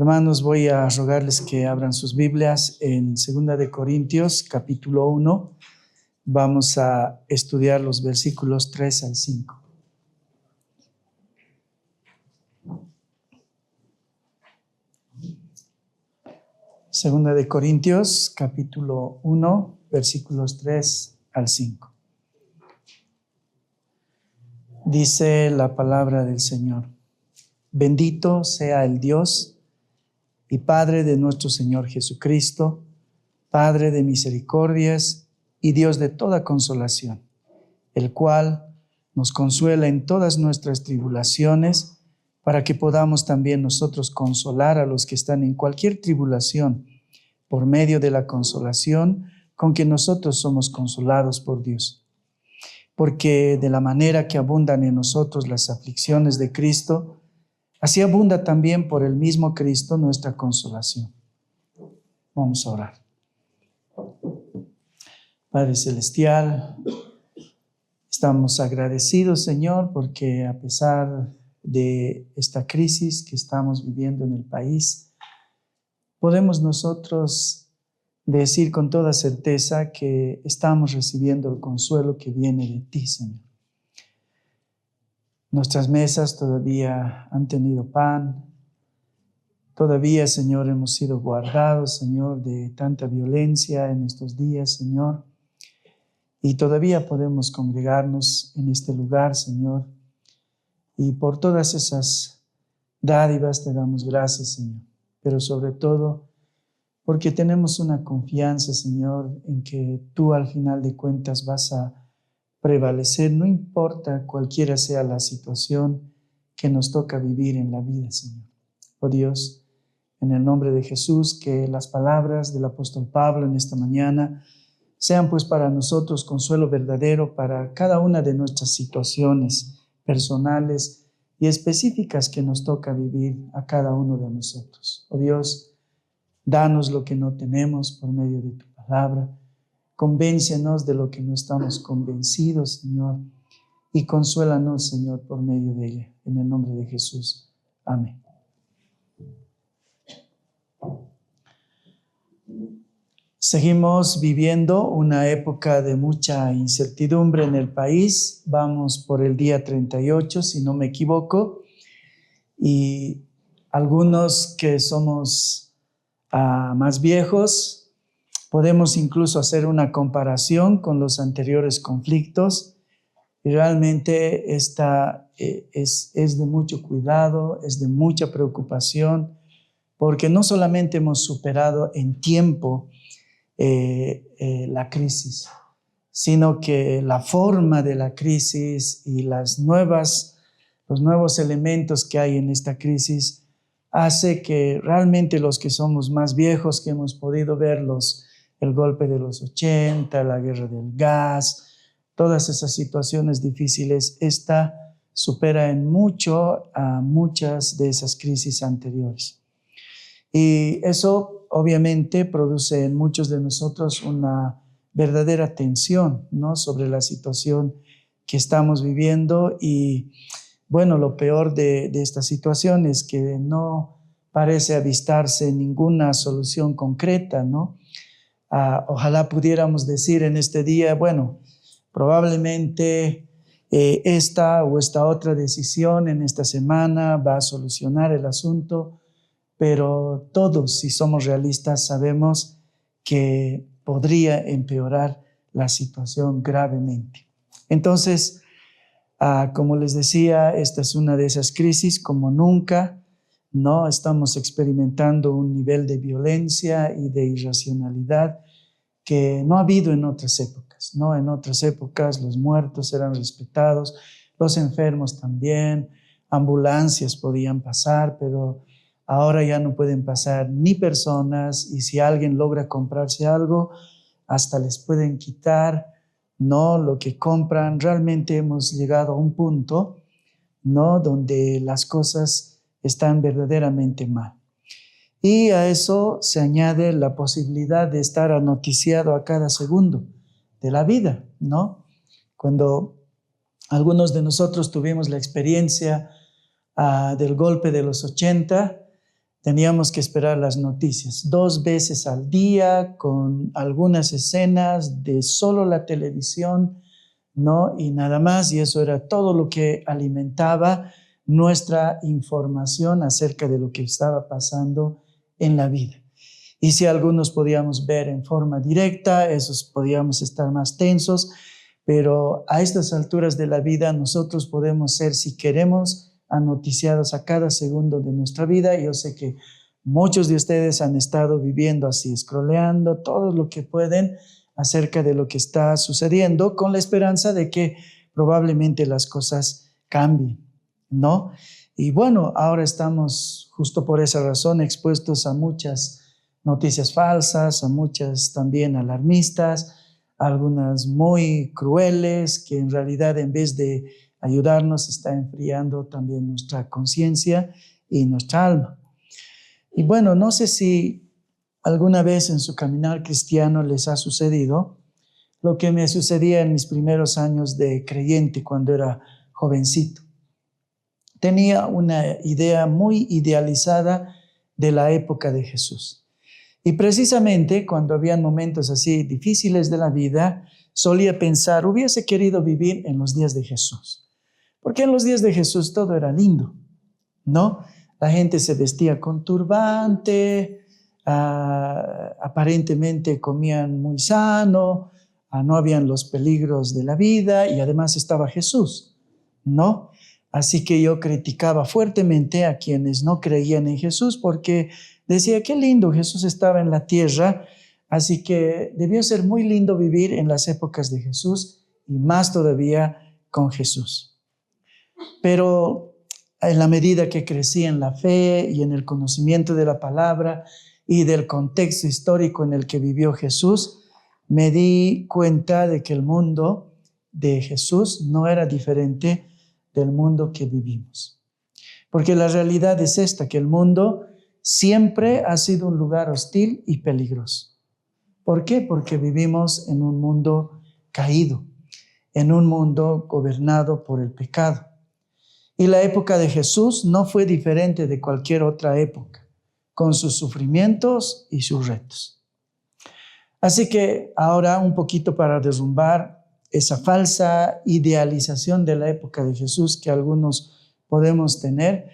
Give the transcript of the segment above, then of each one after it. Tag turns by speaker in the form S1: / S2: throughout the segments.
S1: Hermanos, voy a rogarles que abran sus Biblias en 2 de Corintios, capítulo 1. Vamos a estudiar los versículos 3 al 5. Segunda de Corintios, capítulo 1, versículos 3 al 5. Dice la palabra del Señor: Bendito sea el Dios y Padre de nuestro Señor Jesucristo, Padre de misericordias y Dios de toda consolación, el cual nos consuela en todas nuestras tribulaciones, para que podamos también nosotros consolar a los que están en cualquier tribulación, por medio de la consolación con que nosotros somos consolados por Dios. Porque de la manera que abundan en nosotros las aflicciones de Cristo, así abunda también por el mismo Cristo nuestra consolación. Vamos a orar. Padre Celestial, estamos agradecidos, Señor, porque a pesar de esta crisis que estamos viviendo en el país, podemos nosotros decir con toda certeza que estamos recibiendo el consuelo que viene de ti, Señor. Nuestras mesas todavía han tenido pan. Todavía, Señor, hemos sido guardados, Señor, de tanta violencia en estos días, Señor. Y todavía podemos congregarnos en este lugar, Señor. Y por todas esas dádivas te damos gracias, Señor. Pero sobre todo, porque tenemos una confianza, Señor, en que tú al final de cuentas vas a prevalecer, no importa cualquiera sea la situación que nos toca vivir en la vida, Señor. Oh Dios, en el nombre de Jesús, que las palabras del apóstol Pablo en esta mañana sean pues para nosotros consuelo verdadero para cada una de nuestras situaciones personales y específicas que nos toca vivir a cada uno de nosotros. Oh Dios, danos lo que no tenemos por medio de tu palabra. Convéncenos de lo que no estamos convencidos, Señor, y consuélanos, Señor, por medio de ella. En el nombre de Jesús. Amén. Seguimos viviendo una época de mucha incertidumbre en el país. Vamos por el día 38, si no me equivoco, y algunos que somos más viejos, podemos incluso hacer una comparación con los anteriores conflictos. Y realmente esta es de mucho cuidado, es de mucha preocupación, porque no solamente hemos superado en tiempo la crisis, sino que la forma de la crisis y los nuevos elementos que hay en esta crisis hace que realmente los que somos más viejos, que hemos podido ver el golpe de los 80, la guerra del gas, todas esas situaciones difíciles, esta supera en mucho a muchas de esas crisis anteriores. Y eso obviamente produce en muchos de nosotros una verdadera tensión, ¿no?, sobre la situación que estamos viviendo. Y bueno, lo peor de esta situación es que no parece avistarse ninguna solución concreta, ¿no? Ojalá pudiéramos decir en este día, bueno, probablemente esta o esta otra decisión en esta semana va a solucionar el asunto, pero todos, si somos realistas, sabemos que podría empeorar la situación gravemente. Entonces, como les decía, esta es una de esas crisis como nunca, ¿no? Estamos experimentando un nivel de violencia y de irracionalidad que no ha habido en otras épocas, ¿no? En otras épocas los muertos eran respetados, los enfermos también, ambulancias podían pasar, pero ahora ya no pueden pasar ni personas, y si alguien logra comprarse algo, hasta les pueden quitar, ¿no?, lo que compran. Realmente hemos llegado a un punto, ¿no?, donde las cosas están verdaderamente mal. Y a eso se añade la posibilidad de estar anoticiado a cada segundo de la vida, ¿no? Cuando algunos de nosotros tuvimos la experiencia del golpe de los 80, Teníamos que esperar las noticias 2 veces al día con algunas escenas de solo la televisión, ¿no? Y nada más, y eso era todo lo que alimentaba nuestra información acerca de lo que estaba pasando en la vida. Y si algunos podíamos ver en forma directa, esos podíamos estar más tensos, pero a estas alturas de la vida nosotros podemos ser, si queremos, anoticiados a cada segundo de nuestra vida. Yo sé que muchos de ustedes han estado viviendo así, scrolleando todo lo que pueden acerca de lo que está sucediendo, con la esperanza de que probablemente las cosas cambien, ¿no? Y bueno, ahora estamos justo por esa razón expuestos a muchas noticias falsas, a muchas también alarmistas, algunas muy crueles, que en realidad en vez de ayudarnos está enfriando también nuestra conciencia y nuestra alma. Y bueno, no sé si alguna vez en su caminar cristiano les ha sucedido lo que me sucedía en mis primeros años de creyente cuando era jovencito. Tenía una idea muy idealizada de la época de Jesús. Y precisamente cuando habían momentos así difíciles de la vida, solía pensar, hubiese querido vivir en los días de Jesús. Porque en los días de Jesús todo era lindo, ¿no? La gente se vestía con turbante, aparentemente comían muy sano, no habían los peligros de la vida y además estaba Jesús, ¿no? Así que yo criticaba fuertemente a quienes no creían en Jesús porque decía, qué lindo, Jesús estaba en la tierra, así que debió ser muy lindo vivir en las épocas de Jesús y más todavía con Jesús. Pero en la medida que crecí en la fe y en el conocimiento de la palabra y del contexto histórico en el que vivió Jesús, me di cuenta de que el mundo de Jesús no era diferente del mundo que vivimos. Porque la realidad es esta, que el mundo siempre ha sido un lugar hostil y peligroso. ¿Por qué? Porque vivimos en un mundo caído, en un mundo gobernado por el pecado. Y la época de Jesús no fue diferente de cualquier otra época, con sus sufrimientos y sus retos. Así que ahora un poquito para derrumbar esa falsa idealización de la época de Jesús que algunos podemos tener,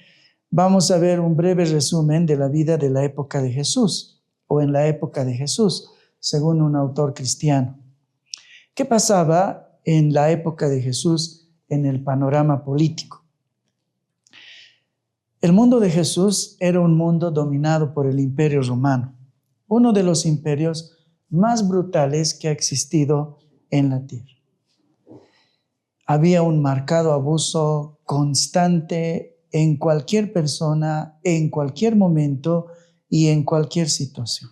S1: vamos a ver un breve resumen de la vida de la época de Jesús, o en la época de Jesús, según un autor cristiano. ¿Qué pasaba en la época de Jesús en el panorama político? El mundo de Jesús era un mundo dominado por el Imperio Romano, uno de los imperios más brutales que ha existido en la tierra. Había un marcado abuso constante en cualquier persona, en cualquier momento y en cualquier situación.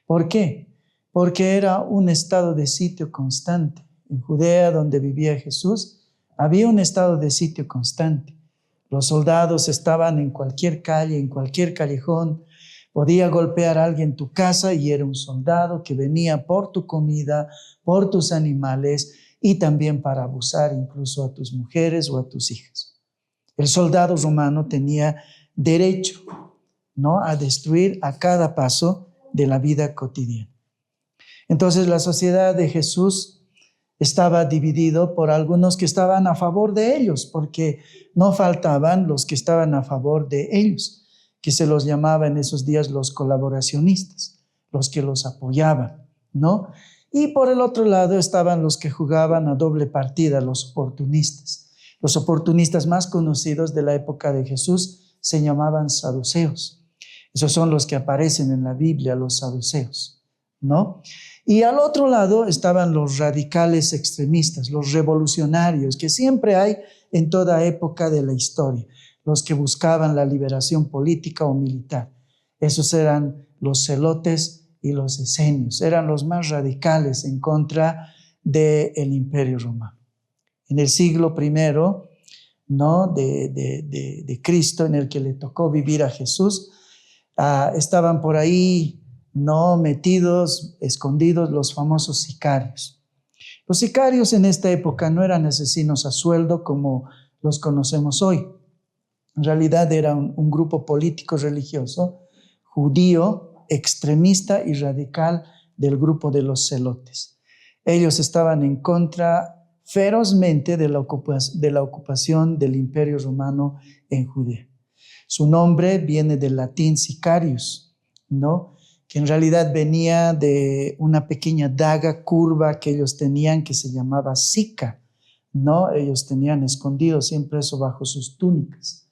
S1: ¿Por qué? Porque era un estado de sitio constante. En Judea, donde vivía Jesús, había un estado de sitio constante. Los soldados estaban en cualquier calle, en cualquier callejón. Podía golpear a alguien en tu casa y era un soldado que venía por tu comida, por tus animales y también para abusar incluso a tus mujeres o a tus hijas. El soldado romano tenía derecho, ¿no?, a destruir a cada paso de la vida cotidiana. Entonces la sociedad de Jesús estaba dividido por algunos que estaban a favor de ellos, porque no faltaban los que estaban a favor de ellos, que se los llamaba en esos días los colaboracionistas, los que los apoyaban, ¿no? Y por el otro lado estaban los que jugaban a doble partida, los oportunistas. Los oportunistas más conocidos de la época de Jesús se llamaban saduceos. Esos son los que aparecen en la Biblia, los saduceos, ¿no? Y al otro lado estaban los radicales extremistas, los revolucionarios, que siempre hay en toda época de la historia, los que buscaban la liberación política o militar. Esos eran los celotes y los esenios, eran los más radicales en contra del Imperio Romano. En el siglo I, ¿no?, de Cristo, en el que le tocó vivir a Jesús, estaban por ahí, no metidos, escondidos, los famosos sicarios. Los sicarios en esta época no eran asesinos a sueldo como los conocemos hoy. En realidad era un grupo político religioso judío extremista y radical del grupo de los celotes. Ellos estaban en contra ferozmente de la ocupación del Imperio Romano en Judea. Su nombre viene del latín sicarius, ¿no? Que en realidad venía de una pequeña daga curva que ellos tenían que se llamaba sica, ¿no? Ellos tenían escondido siempre eso bajo sus túnicas.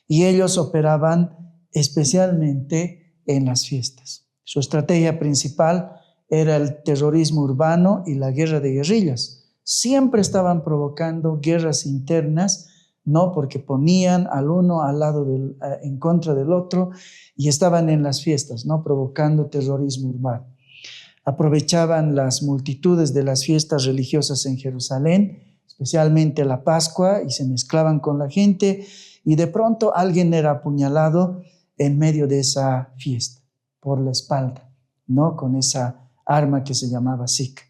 S1: Y ellos operaban especialmente en las fiestas. Su estrategia principal era el terrorismo urbano y la guerra de guerrillas. Siempre estaban provocando guerras internas, ¿no? Porque ponían al uno al lado en contra del otro y estaban en las fiestas, ¿no? Provocando terrorismo urbano. Aprovechaban las multitudes de las fiestas religiosas en Jerusalén, especialmente la Pascua, y se mezclaban con la gente, y de pronto alguien era apuñalado en medio de esa fiesta, por la espalda, ¿no? Con esa arma que se llamaba sica.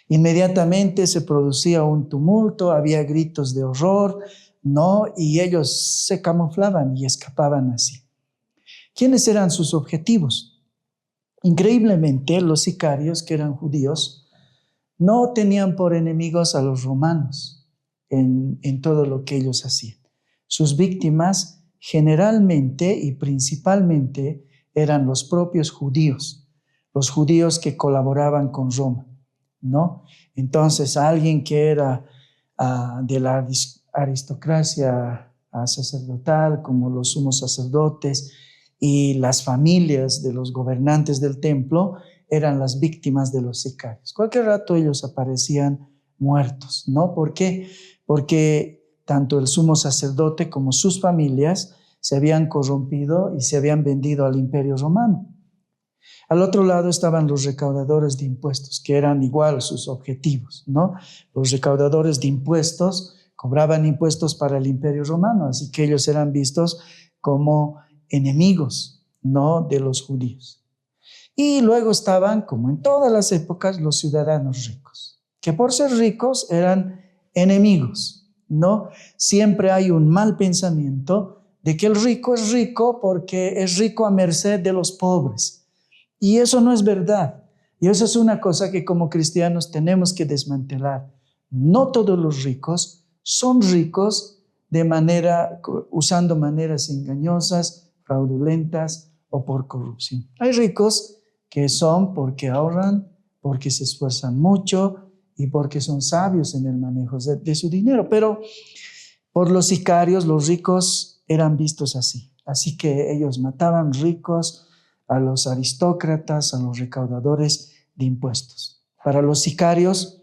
S1: Inmediatamente se producía un tumulto, había gritos de horror, ¿no? Y ellos se camuflaban y escapaban así. ¿Quiénes eran sus objetivos? Increíblemente, los sicarios, que eran judíos, no tenían por enemigos a los romanos en todo lo que ellos hacían. Sus víctimas generalmente y principalmente eran los propios judíos, los judíos que colaboraban con Roma, ¿no? Entonces, alguien que era de la aristocracia sacerdotal, como los sumos sacerdotes y las familias de los gobernantes del templo, eran las víctimas de los sicarios. Cualquier rato ellos aparecían muertos, ¿no? ¿Por qué? Porque tanto el sumo sacerdote como sus familias se habían corrompido y se habían vendido al Imperio Romano. Al otro lado estaban los recaudadores de impuestos, que eran igual sus objetivos, ¿no? Los recaudadores de impuestos cobraban impuestos para el Imperio Romano, así que ellos eran vistos como enemigos, ¿no? De los judíos. Y luego estaban, como en todas las épocas, los ciudadanos ricos, que por ser ricos eran enemigos, ¿no? Siempre hay un mal pensamiento de que el rico es rico porque es rico a merced de los pobres. Y eso no es verdad. Y eso es una cosa que como cristianos tenemos que desmantelar. No todos los ricos son ricos usando maneras engañosas, fraudulentas o por corrupción. Hay ricos que son porque ahorran, porque se esfuerzan mucho y porque son sabios en el manejo de su dinero. Pero por los sicarios, los ricos eran vistos así. Así que ellos mataban ricos, a los aristócratas, a los recaudadores de impuestos. Para los sicarios,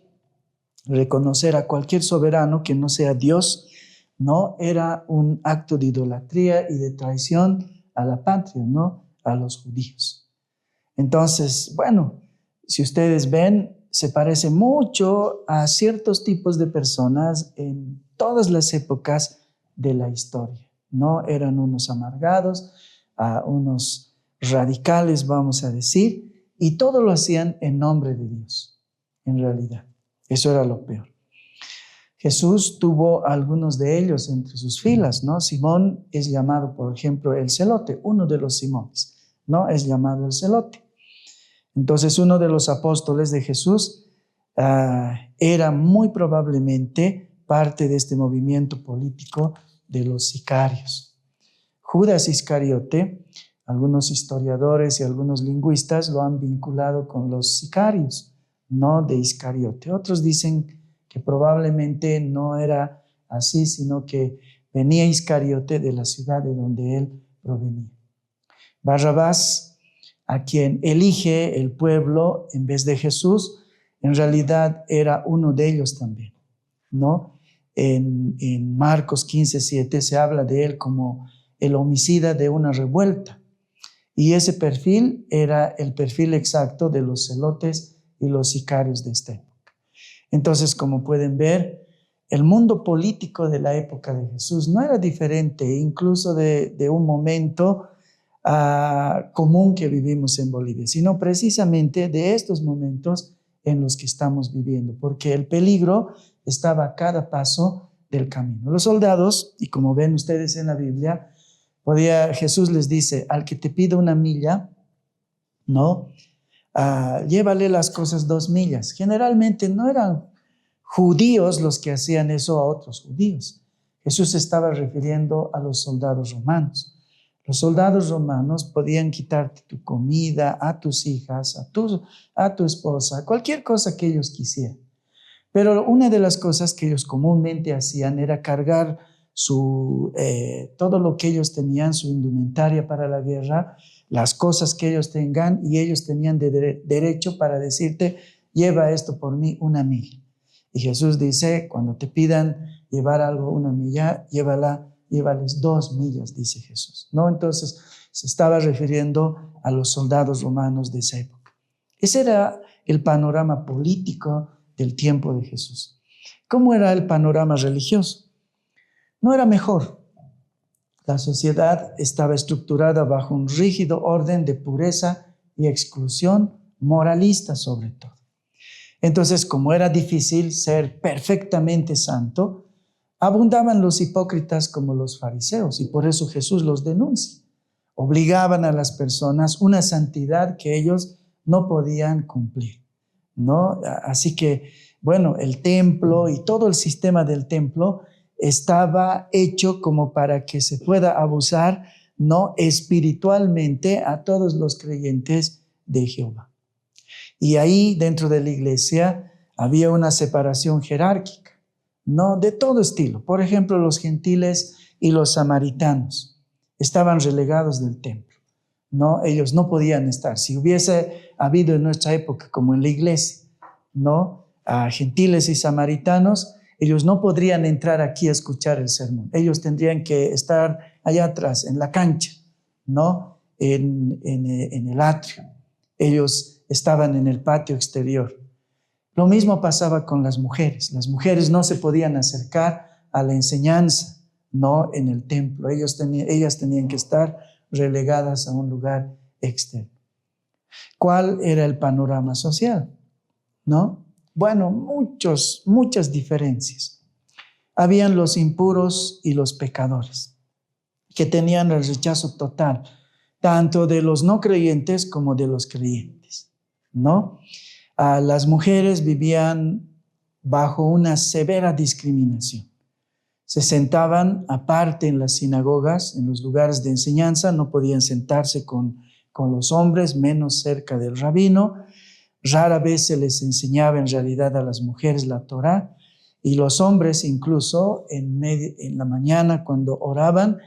S1: reconocer a cualquier soberano que no sea Dios, ¿no? Era un acto de idolatría y de traición a la patria, ¿no? A los judíos. Entonces, bueno, si ustedes ven, se parece mucho a ciertos tipos de personas en todas las épocas de la historia, ¿no? Eran unos amargados, unos radicales, vamos a decir, y todo lo hacían en nombre de Dios, en realidad. Eso era lo peor. Jesús tuvo algunos de ellos entre sus filas, ¿no? Simón es llamado, por ejemplo, el celote, uno de los Simones, ¿no? Es llamado el celote. Entonces, uno de los apóstoles de Jesús era muy probablemente parte de este movimiento político de los sicarios. Judas Iscariote, algunos historiadores y algunos lingüistas lo han vinculado con los sicarios, no de Iscariote. Otros dicen que probablemente no era así, sino que venía Iscariote de la ciudad de donde él provenía. Barrabás, a quien elige el pueblo en vez de Jesús, en realidad era uno de ellos también, ¿no? En Marcos 15:7 se habla de él como el homicida de una revuelta. Y ese perfil era el perfil exacto de los celotes y los sicarios de esta época. Entonces, como pueden ver, el mundo político de la época de Jesús no era diferente incluso de un momento común que vivimos en Bolivia, sino precisamente de estos momentos en los que estamos viviendo, porque el peligro estaba a cada paso del camino. Los soldados, y como ven ustedes en la Biblia, Jesús les dice, al que te pida una milla, ¿no? Llévale las cosas 2 millas. Generalmente no eran judíos los que hacían eso a otros judíos. Jesús se estaba refiriendo a los soldados romanos. Los soldados romanos podían quitarte tu comida, a tus hijas, a tu esposa, cualquier cosa que ellos quisieran. Pero una de las cosas que ellos comúnmente hacían era cargar todo lo que ellos tenían, su indumentaria para la guerra, las cosas que ellos tengan, y ellos tenían derecho para decirte, lleva esto por mí 1 milla. Y Jesús dice, cuando te pidan llevar algo 1 milla, llévales 2 millas, dice Jesús, ¿no? Entonces se estaba refiriendo a los soldados romanos de esa época. Ese era el panorama político del tiempo de Jesús. ¿Cómo era el panorama religioso? No era mejor. La sociedad estaba estructurada bajo un rígido orden de pureza y exclusión moralista sobre todo. Entonces, como era difícil ser perfectamente santo, abundaban los hipócritas como los fariseos, y por eso Jesús los denuncia. Obligaban a las personas una santidad que ellos no podían cumplir, ¿no? Así que, bueno, el templo y todo el sistema del templo estaba hecho como para que se pueda abusar, ¿no?, espiritualmente a todos los creyentes de Jehová. Y ahí dentro de la iglesia había una separación jerárquica, ¿no?, de todo estilo. Por ejemplo, los gentiles y los samaritanos estaban relegados del templo, ¿no? Ellos no podían estar. Si hubiese habido en nuestra época, como en la iglesia, ¿no?, a gentiles y samaritanos, ellos no podrían entrar aquí a escuchar el sermón. Ellos tendrían que estar allá atrás, en la cancha, ¿no?, en el atrio. Ellos estaban en el patio exterior. Lo mismo pasaba con las mujeres. Las mujeres no se podían acercar a la enseñanza, ¿no?, en el templo. Ellas tenían que estar relegadas a un lugar externo. ¿Cuál era el panorama social? ¿No? Bueno, muchas diferencias. Habían los impuros y los pecadores, que tenían el rechazo total, tanto de los no creyentes como de los creyentes, ¿no? Las mujeres vivían bajo una severa discriminación. Se sentaban aparte en las sinagogas, en los lugares de enseñanza, no podían sentarse con los hombres, menos cerca del rabino. Rara vez se les enseñaba en realidad a las mujeres la Torá, y los hombres incluso en la mañana cuando oraban,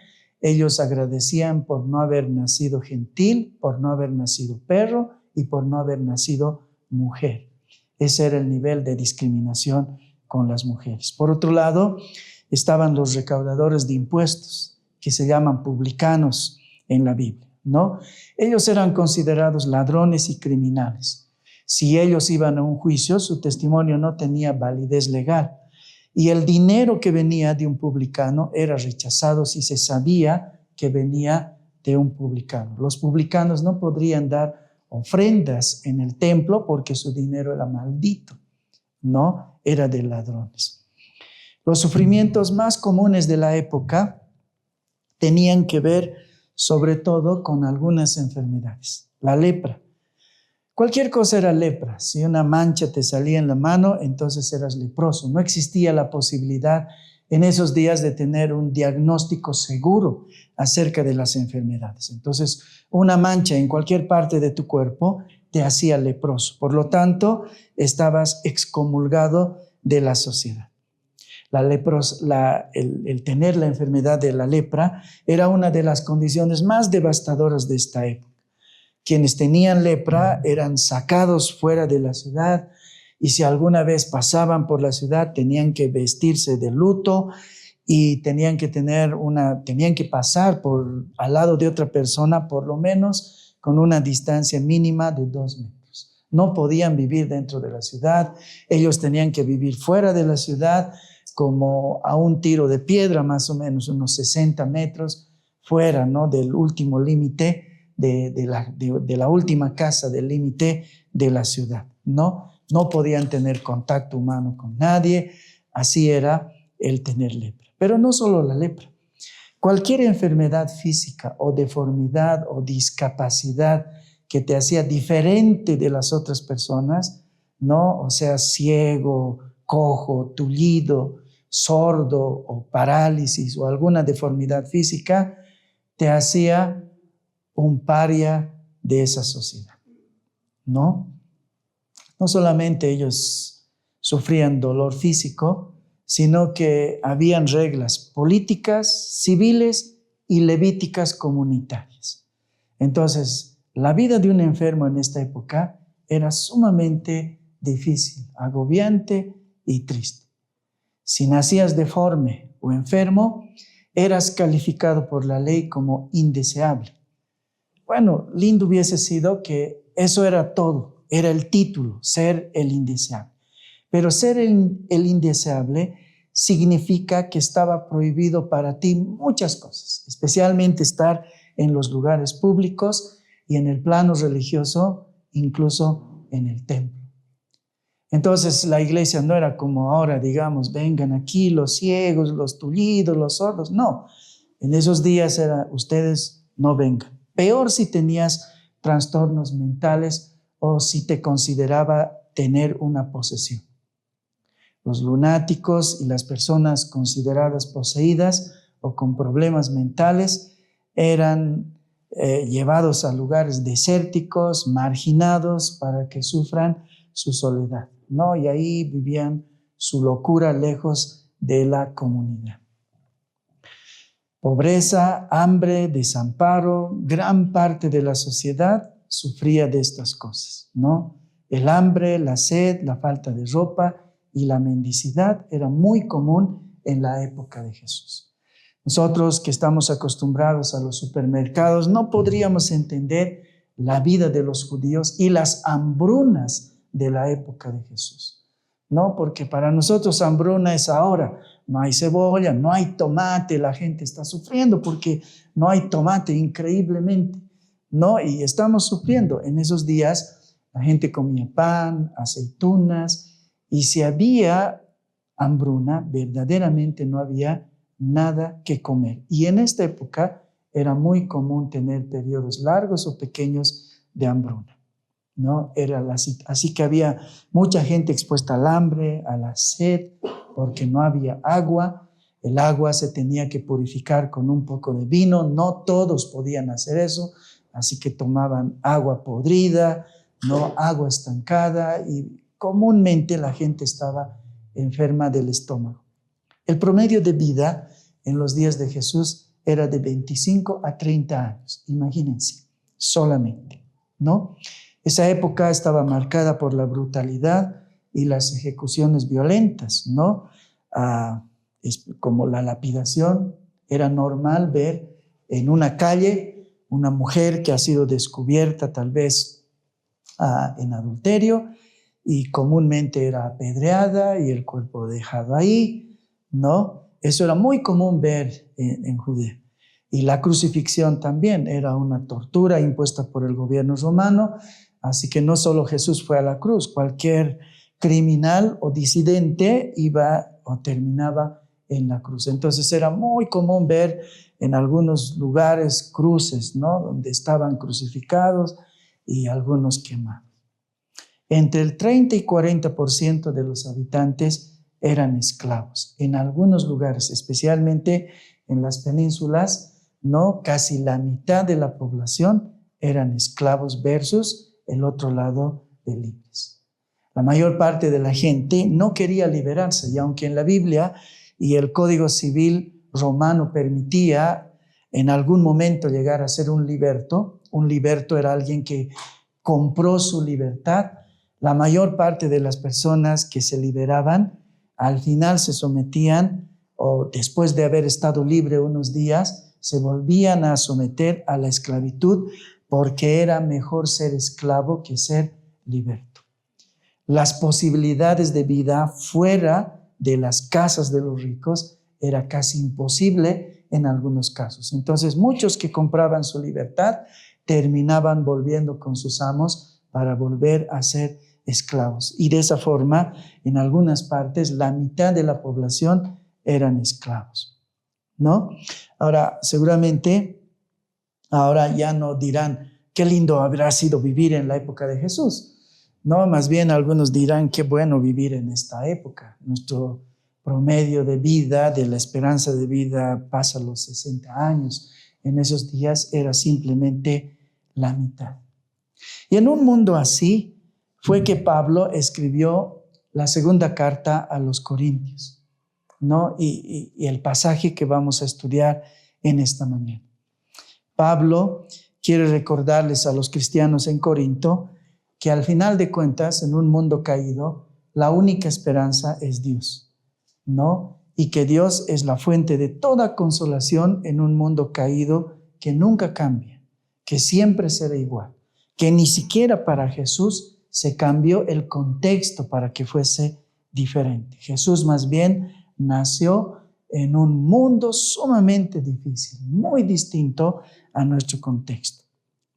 S1: ellos agradecían por no haber nacido gentil, por no haber nacido perro y por no haber nacido mujer. Ese era el nivel de discriminación con las mujeres. Por otro lado, estaban los recaudadores de impuestos, que se llaman publicanos en la Biblia, ¿no? Ellos eran considerados ladrones y criminales. Si ellos iban a un juicio, su testimonio no tenía validez legal, y el dinero que venía de un publicano era rechazado si se sabía que venía de un publicano. Los publicanos no podrían dar ofrendas en el templo porque su dinero era maldito, ¿no? Era de ladrones. Los sufrimientos más comunes de la época tenían que ver sobre todo con algunas enfermedades. La lepra. Cualquier cosa era lepra. Si una mancha te salía en la mano, entonces eras leproso. No existía la posibilidad en esos días de tener un diagnóstico seguro acerca de las enfermedades. Entonces, una mancha en cualquier parte de tu cuerpo te hacía leproso. Por lo tanto, estabas excomulgado de la sociedad. El tener la enfermedad de la lepra era una de las condiciones más devastadoras de esta época. Quienes tenían lepra eran sacados fuera de la ciudad, y si alguna vez pasaban por la ciudad tenían que vestirse de luto y tenían que pasar al lado de otra persona por lo menos con una distancia mínima de 2 metros. No podían vivir dentro de la ciudad, ellos tenían que vivir fuera de la ciudad, como a un tiro de piedra, más o menos unos 60 metros fuera, ¿no?, del último límite de la última casa del límite de la ciudad, ¿no? No podían tener contacto humano con nadie. Así era el tener lepra. Pero no solo la lepra. Cualquier enfermedad física o deformidad o discapacidad que te hacía diferente de las otras personas, ¿no? O sea, ciego, cojo, tullido, sordo o parálisis o alguna deformidad física, te hacía un paria de esa sociedad, ¿no? No solamente ellos sufrían dolor físico, sino que habían reglas políticas, civiles y levíticas comunitarias. Entonces, la vida de un enfermo en esta época era sumamente difícil, agobiante y triste. Si nacías deforme o enfermo, eras calificado por la ley como indeseable. Bueno, lindo hubiese sido que eso era todo, era el título, ser el indeseable. Pero ser el indeseable significa que estaba prohibido para ti muchas cosas, especialmente estar en los lugares públicos y en el plano religioso, incluso en el templo. Entonces la iglesia no era como ahora, digamos, vengan aquí los ciegos, los tullidos, los sordos. No, en esos días era, ustedes no vengan. Peor si tenías trastornos mentales o si te consideraba tener una posesión. Los lunáticos y las personas consideradas poseídas o con problemas mentales eran llevados a lugares desérticos, marginados, para que sufran su soledad, ¿no? Y ahí vivían su locura lejos de la comunidad. Pobreza, hambre, desamparo, gran parte de la sociedad sufría de estas cosas, ¿no? El hambre, la sed, la falta de ropa y la mendicidad era muy común en la época de Jesús. Nosotros que estamos acostumbrados a los supermercados no podríamos entender la vida de los judíos y las hambrunas de la época de Jesús, ¿no? Porque para nosotros hambruna es ahora, no hay cebolla, no hay tomate, la gente está sufriendo porque no hay tomate increíblemente, ¿no? Y estamos sufriendo. En esos días la gente comía pan, aceitunas, y si había hambruna, verdaderamente no había nada que comer. Y en esta época era muy común tener periodos largos o pequeños de hambruna, ¿no? Así que había mucha gente expuesta al hambre, a la sed, porque no había agua. El agua se tenía que purificar con un poco de vino. No todos podían hacer eso, así que tomaban agua podrida, no agua estancada, y comúnmente la gente estaba enferma del estómago. El promedio de vida en los días de Jesús era de 25 a 30 años, imagínense, solamente, ¿no? Esa época estaba marcada por la brutalidad y las ejecuciones violentas, ¿no? Como la lapidación. Era normal ver en una calle una mujer que ha sido descubierta tal vez en adulterio, y comúnmente era apedreada y el cuerpo dejado ahí, ¿no? Eso era muy común ver en Judea. Y la crucifixión también era una tortura impuesta por el gobierno romano, así que no solo Jesús fue a la cruz, cualquier criminal o disidente iba o terminaba en la cruz. Entonces era muy común ver en algunos lugares cruces, ¿no? Donde estaban crucificados y algunos quemados. Entre el 30 y 40% de los habitantes eran esclavos. En algunos lugares, especialmente en las penínsulas, ¿no? Casi la mitad de la población eran esclavos versus el otro lado de libres. La mayor parte de la gente no quería liberarse, y aunque en la Biblia y el Código Civil romano permitía en algún momento llegar a ser un liberto era alguien que compró su libertad, la mayor parte de las personas que se liberaban al final se sometían, o después de haber estado libre unos días, se volvían a someter a la esclavitud, porque era mejor ser esclavo que ser liberto. Las posibilidades de vida fuera de las casas de los ricos era casi imposible en algunos casos. Entonces, muchos que compraban su libertad terminaban volviendo con sus amos para volver a ser esclavos. Y de esa forma, en algunas partes, la mitad de la población eran esclavos, ¿no? Ahora, seguramente, ahora ya no dirán, qué lindo habrá sido vivir en la época de Jesús. No, más bien algunos dirán, qué bueno vivir en esta época. Nuestro promedio de vida, de la esperanza de vida, pasa los 60 años. En esos días era simplemente la mitad. Y en un mundo así fue que Pablo escribió la segunda carta a los Corintios, ¿no? Y el pasaje que vamos a estudiar en esta mañana. Pablo quiere recordarles a los cristianos en Corinto que al final de cuentas, en un mundo caído, la única esperanza es Dios, ¿no? Y que Dios es la fuente de toda consolación en un mundo caído que nunca cambia, que siempre será igual, que ni siquiera para Jesús se cambió el contexto para que fuese diferente. Jesús más bien nació en un mundo sumamente difícil, muy distinto a nuestro contexto,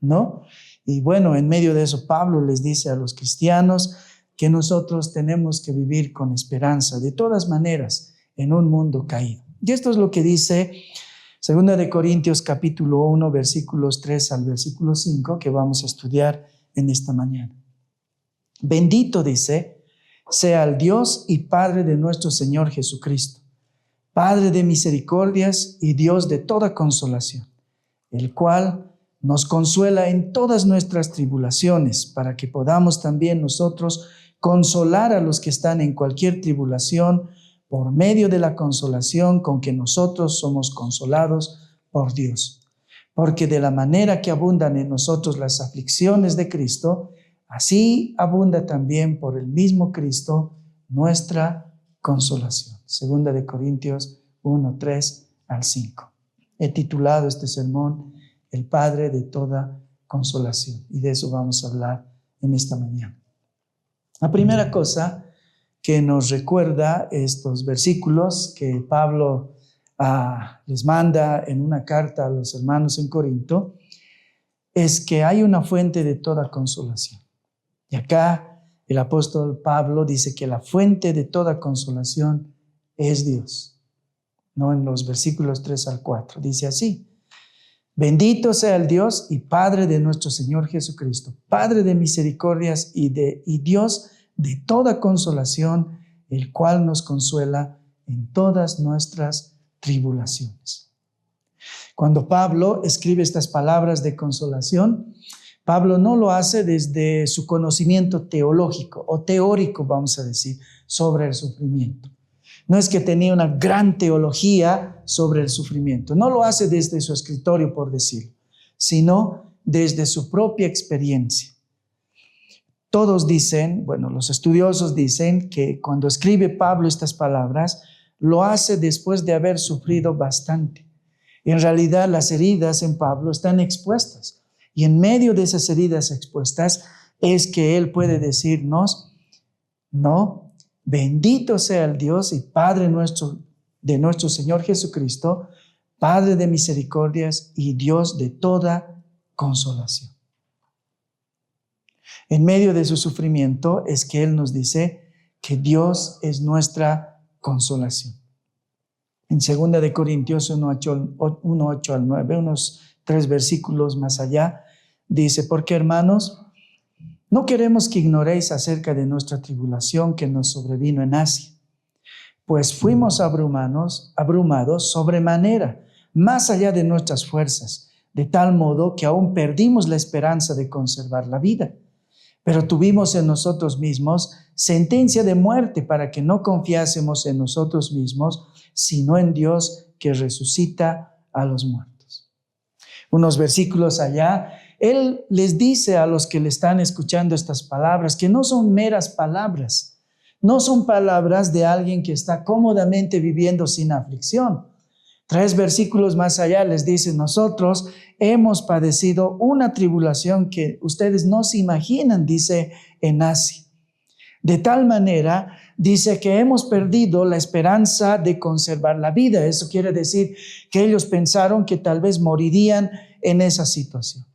S1: ¿no? Y bueno, en medio de eso, Pablo les dice a los cristianos que nosotros tenemos que vivir con esperanza, de todas maneras, en un mundo caído. Y esto es lo que dice 2 de Corintios capítulo 1, versículos 3 al versículo 5, que vamos a estudiar en esta mañana. Bendito, dice, sea el Dios y Padre de nuestro Señor Jesucristo, Padre de misericordias y Dios de toda consolación, el cual nos consuela en todas nuestras tribulaciones, para que podamos también nosotros consolar a los que están en cualquier tribulación por medio de la consolación con que nosotros somos consolados por Dios. Porque de la manera que abundan en nosotros las aflicciones de Cristo, así abunda también por el mismo Cristo nuestra consolación. 2 de Corintios 1, 3 al 5. He titulado este sermón el Padre de toda consolación, y de eso vamos a hablar en esta mañana. La primera cosa que nos recuerda estos versículos que Pablo les manda en una carta a los hermanos en Corinto es que hay una fuente de toda consolación. Y acá el apóstol Pablo dice que la fuente de toda consolación es Dios, ¿no? En los versículos 3 al 4 dice así: bendito sea el Dios y Padre de nuestro Señor Jesucristo, Padre de misericordias y Dios de toda consolación, el cual nos consuela en todas nuestras tribulaciones. Cuando Pablo escribe estas palabras de consolación, Pablo no lo hace desde su conocimiento teológico o teórico, vamos a decir, sobre el sufrimiento. No es que tenía una gran teología sobre el sufrimiento. No lo hace desde su escritorio, por decirlo, sino desde su propia experiencia. Todos dicen, bueno, los estudiosos dicen que cuando escribe Pablo estas palabras, lo hace después de haber sufrido bastante. En realidad, las heridas en Pablo están expuestas. Y en medio de esas heridas expuestas es que él puede decirnos, no, bendito sea el Dios y Padre de nuestro Señor Jesucristo, Padre de misericordias y Dios de toda consolación. En medio de su sufrimiento es que Él nos dice que Dios es nuestra consolación. En 2 de Corintios 1:8 al 9, unos 3 versículos más allá, dice: porque hermanos, no queremos que ignoréis acerca de nuestra tribulación que nos sobrevino en Asia, pues fuimos abrumados sobremanera, más allá de nuestras fuerzas, de tal modo que aún perdimos la esperanza de conservar la vida. Pero tuvimos en nosotros mismos sentencia de muerte para que no confiásemos en nosotros mismos, sino en Dios que resucita a los muertos. Unos versículos allá, Él les dice a los que le están escuchando estas palabras que no son meras palabras, no son palabras de alguien que está cómodamente viviendo sin aflicción. 3 versículos más allá les dice: nosotros hemos padecido una tribulación que ustedes no se imaginan, dice, en Asia. De tal manera, dice que hemos perdido la esperanza de conservar la vida. Eso quiere decir que ellos pensaron que tal vez morirían en esa situación.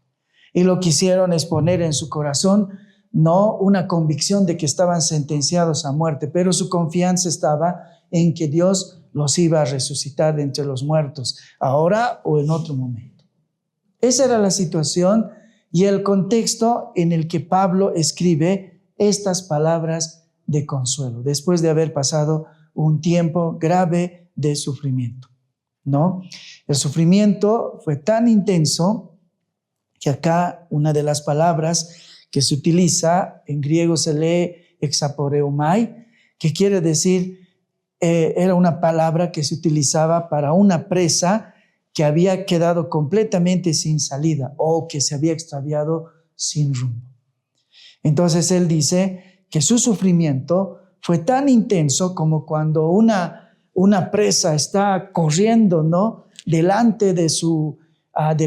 S1: Y lo que hicieron es poner en su corazón, no una convicción de que estaban sentenciados a muerte, pero su confianza estaba en que Dios los iba a resucitar de entre los muertos, ahora o en otro momento. Esa era la situación y el contexto en el que Pablo escribe estas palabras de consuelo, después de haber pasado un tiempo grave de sufrimiento, ¿no? El sufrimiento fue tan intenso que acá una de las palabras que se utiliza, en griego se lee exaporeomai, que quiere decir, era una palabra que se utilizaba para una presa que había quedado completamente sin salida o que se había extraviado sin rumbo. Entonces él dice que su sufrimiento fue tan intenso como cuando una presa está corriendo, ¿no?, delante de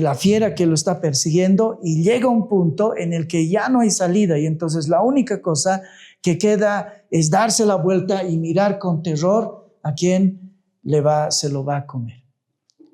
S1: la fiera que lo está persiguiendo, y llega un punto en el que ya no hay salida, y entonces la única cosa que queda es darse la vuelta y mirar con terror a quien se lo va a comer.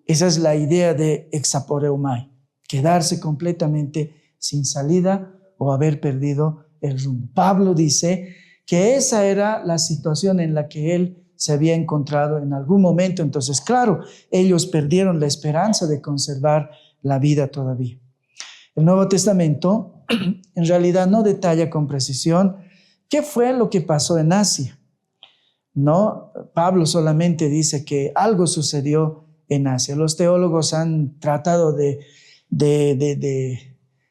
S1: Esa es la idea de exaporeomai, quedarse completamente sin salida o haber perdido el rumbo. Pablo dice que esa era la situación en la que él se había encontrado en algún momento. Entonces, claro, ellos perdieron la esperanza de conservar la vida todavía. El Nuevo Testamento en realidad no detalla con precisión qué fue lo que pasó en Asia. No, Pablo solamente dice que algo sucedió en Asia. Los teólogos han tratado de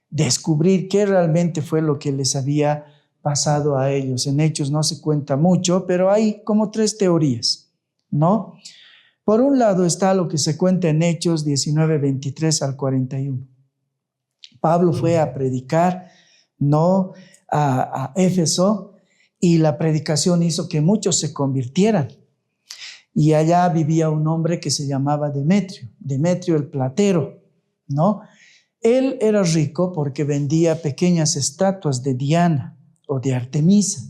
S1: descubrir qué realmente fue lo que les había pasado a ellos. En Hechos no se cuenta mucho, pero hay como 3 teorías, ¿no? Por un lado está lo que se cuenta en Hechos 19, 23 al 41. Pablo fue a predicar, ¿no?, a Éfeso, y la predicación hizo que muchos se convirtieran. Y allá vivía un hombre que se llamaba Demetrio el platero, ¿no? Él era rico porque vendía pequeñas estatuas de Diana o de Artemisa.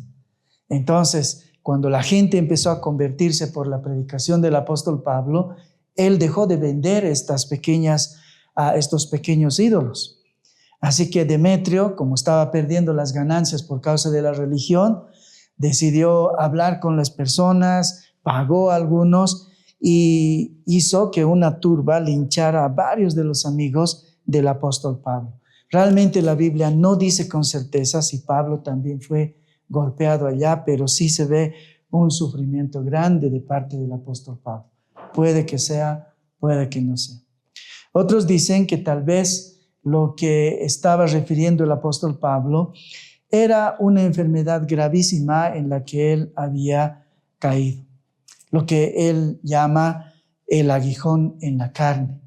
S1: Entonces, cuando la gente empezó a convertirse por la predicación del apóstol Pablo, él dejó de vender estos pequeños ídolos. Así que Demetrio, como estaba perdiendo las ganancias por causa de la religión, decidió hablar con las personas, pagó a algunos y hizo que una turba linchara a varios de los amigos del apóstol Pablo. Realmente la Biblia no dice con certeza si Pablo también fue golpeado allá, pero sí se ve un sufrimiento grande de parte del apóstol Pablo. Puede que sea, puede que no sea. Otros dicen que tal vez lo que estaba refiriendo el apóstol Pablo era una enfermedad gravísima en la que él había caído, lo que él llama el aguijón en la carne,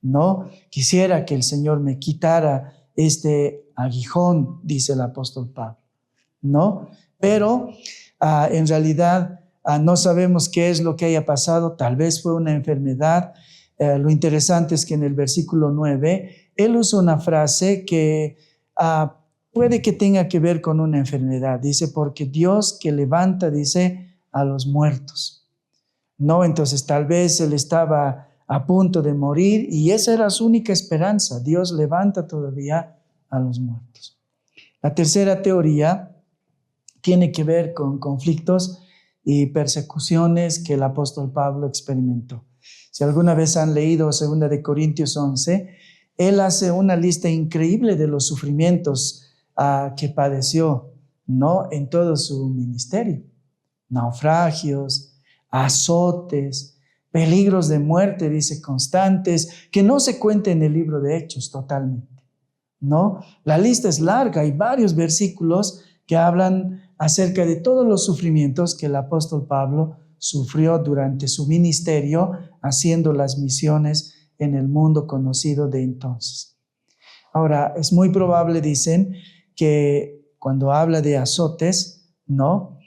S1: ¿no? Quisiera que el Señor me quitara este aguijón, dice el apóstol Pablo, ¿no? Pero en realidad no sabemos qué es lo que haya pasado. Tal vez fue una enfermedad. Lo interesante es que en el versículo 9, él usa una frase que puede que tenga que ver con una enfermedad. Dice, porque Dios que levanta, dice, a los muertos, ¿no? Entonces tal vez él estaba a punto de morir y esa era su única esperanza. Dios levanta todavía a los muertos. La tercera teoría tiene que ver con conflictos y persecuciones que el apóstol Pablo experimentó. Si alguna vez han leído 2 Corintios 11, él hace una lista increíble de los sufrimientos que padeció, ¿no?, en todo su ministerio. Naufragios, azotes, peligros de muerte, dice, constantes, que no se cuenta en el libro de Hechos totalmente, ¿no? La lista es larga, hay varios versículos que hablan acerca de todos los sufrimientos que el apóstol Pablo sufrió durante su ministerio, haciendo las misiones en el mundo conocido de entonces. Ahora, es muy probable, dicen, que cuando habla de azotes, ¿no?,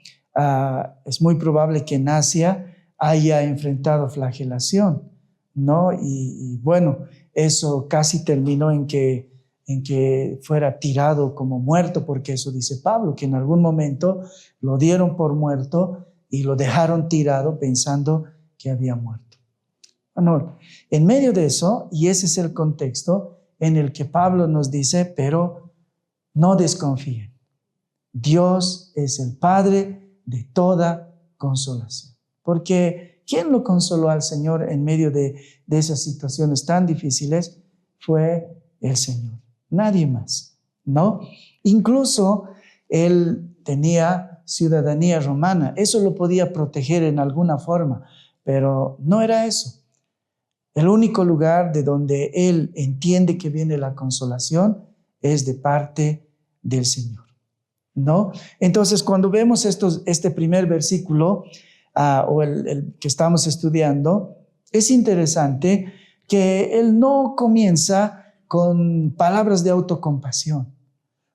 S1: es muy probable que en Asia haya enfrentado flagelación, ¿no? Y bueno, eso casi terminó en que fuera tirado como muerto, porque eso dice Pablo, que en algún momento lo dieron por muerto y lo dejaron tirado pensando que había muerto. Bueno, en medio de eso, y ese es el contexto en el que Pablo nos dice, pero no desconfíen. Dios es el Padre de toda consolación. Porque ¿quién lo consoló al Señor en medio de esas situaciones tan difíciles? Fue el Señor, nadie más, ¿no? Incluso él tenía ciudadanía romana, eso lo podía proteger en alguna forma, pero no era eso. El único lugar de donde él entiende que viene la consolación es de parte del Señor, ¿no? Entonces, cuando vemos este primer versículo, o el que estamos estudiando, es interesante que él no comienza con palabras de autocompasión.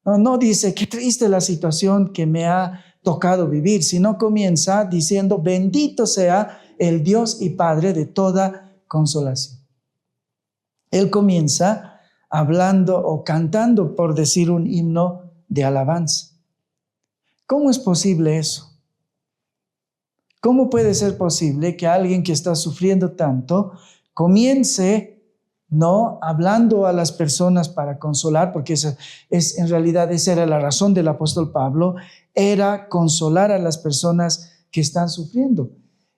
S1: No dice, qué triste la situación que me ha tocado vivir, sino comienza diciendo, bendito sea el Dios y Padre de toda consolación. Él comienza hablando o cantando, por decir, un himno de alabanza. ¿Cómo es posible eso? ¿Cómo puede ser posible que alguien que está sufriendo tanto comience, no, hablando a las personas para consolar? Porque en realidad esa era la razón del apóstol Pablo, era consolar a las personas que están sufriendo.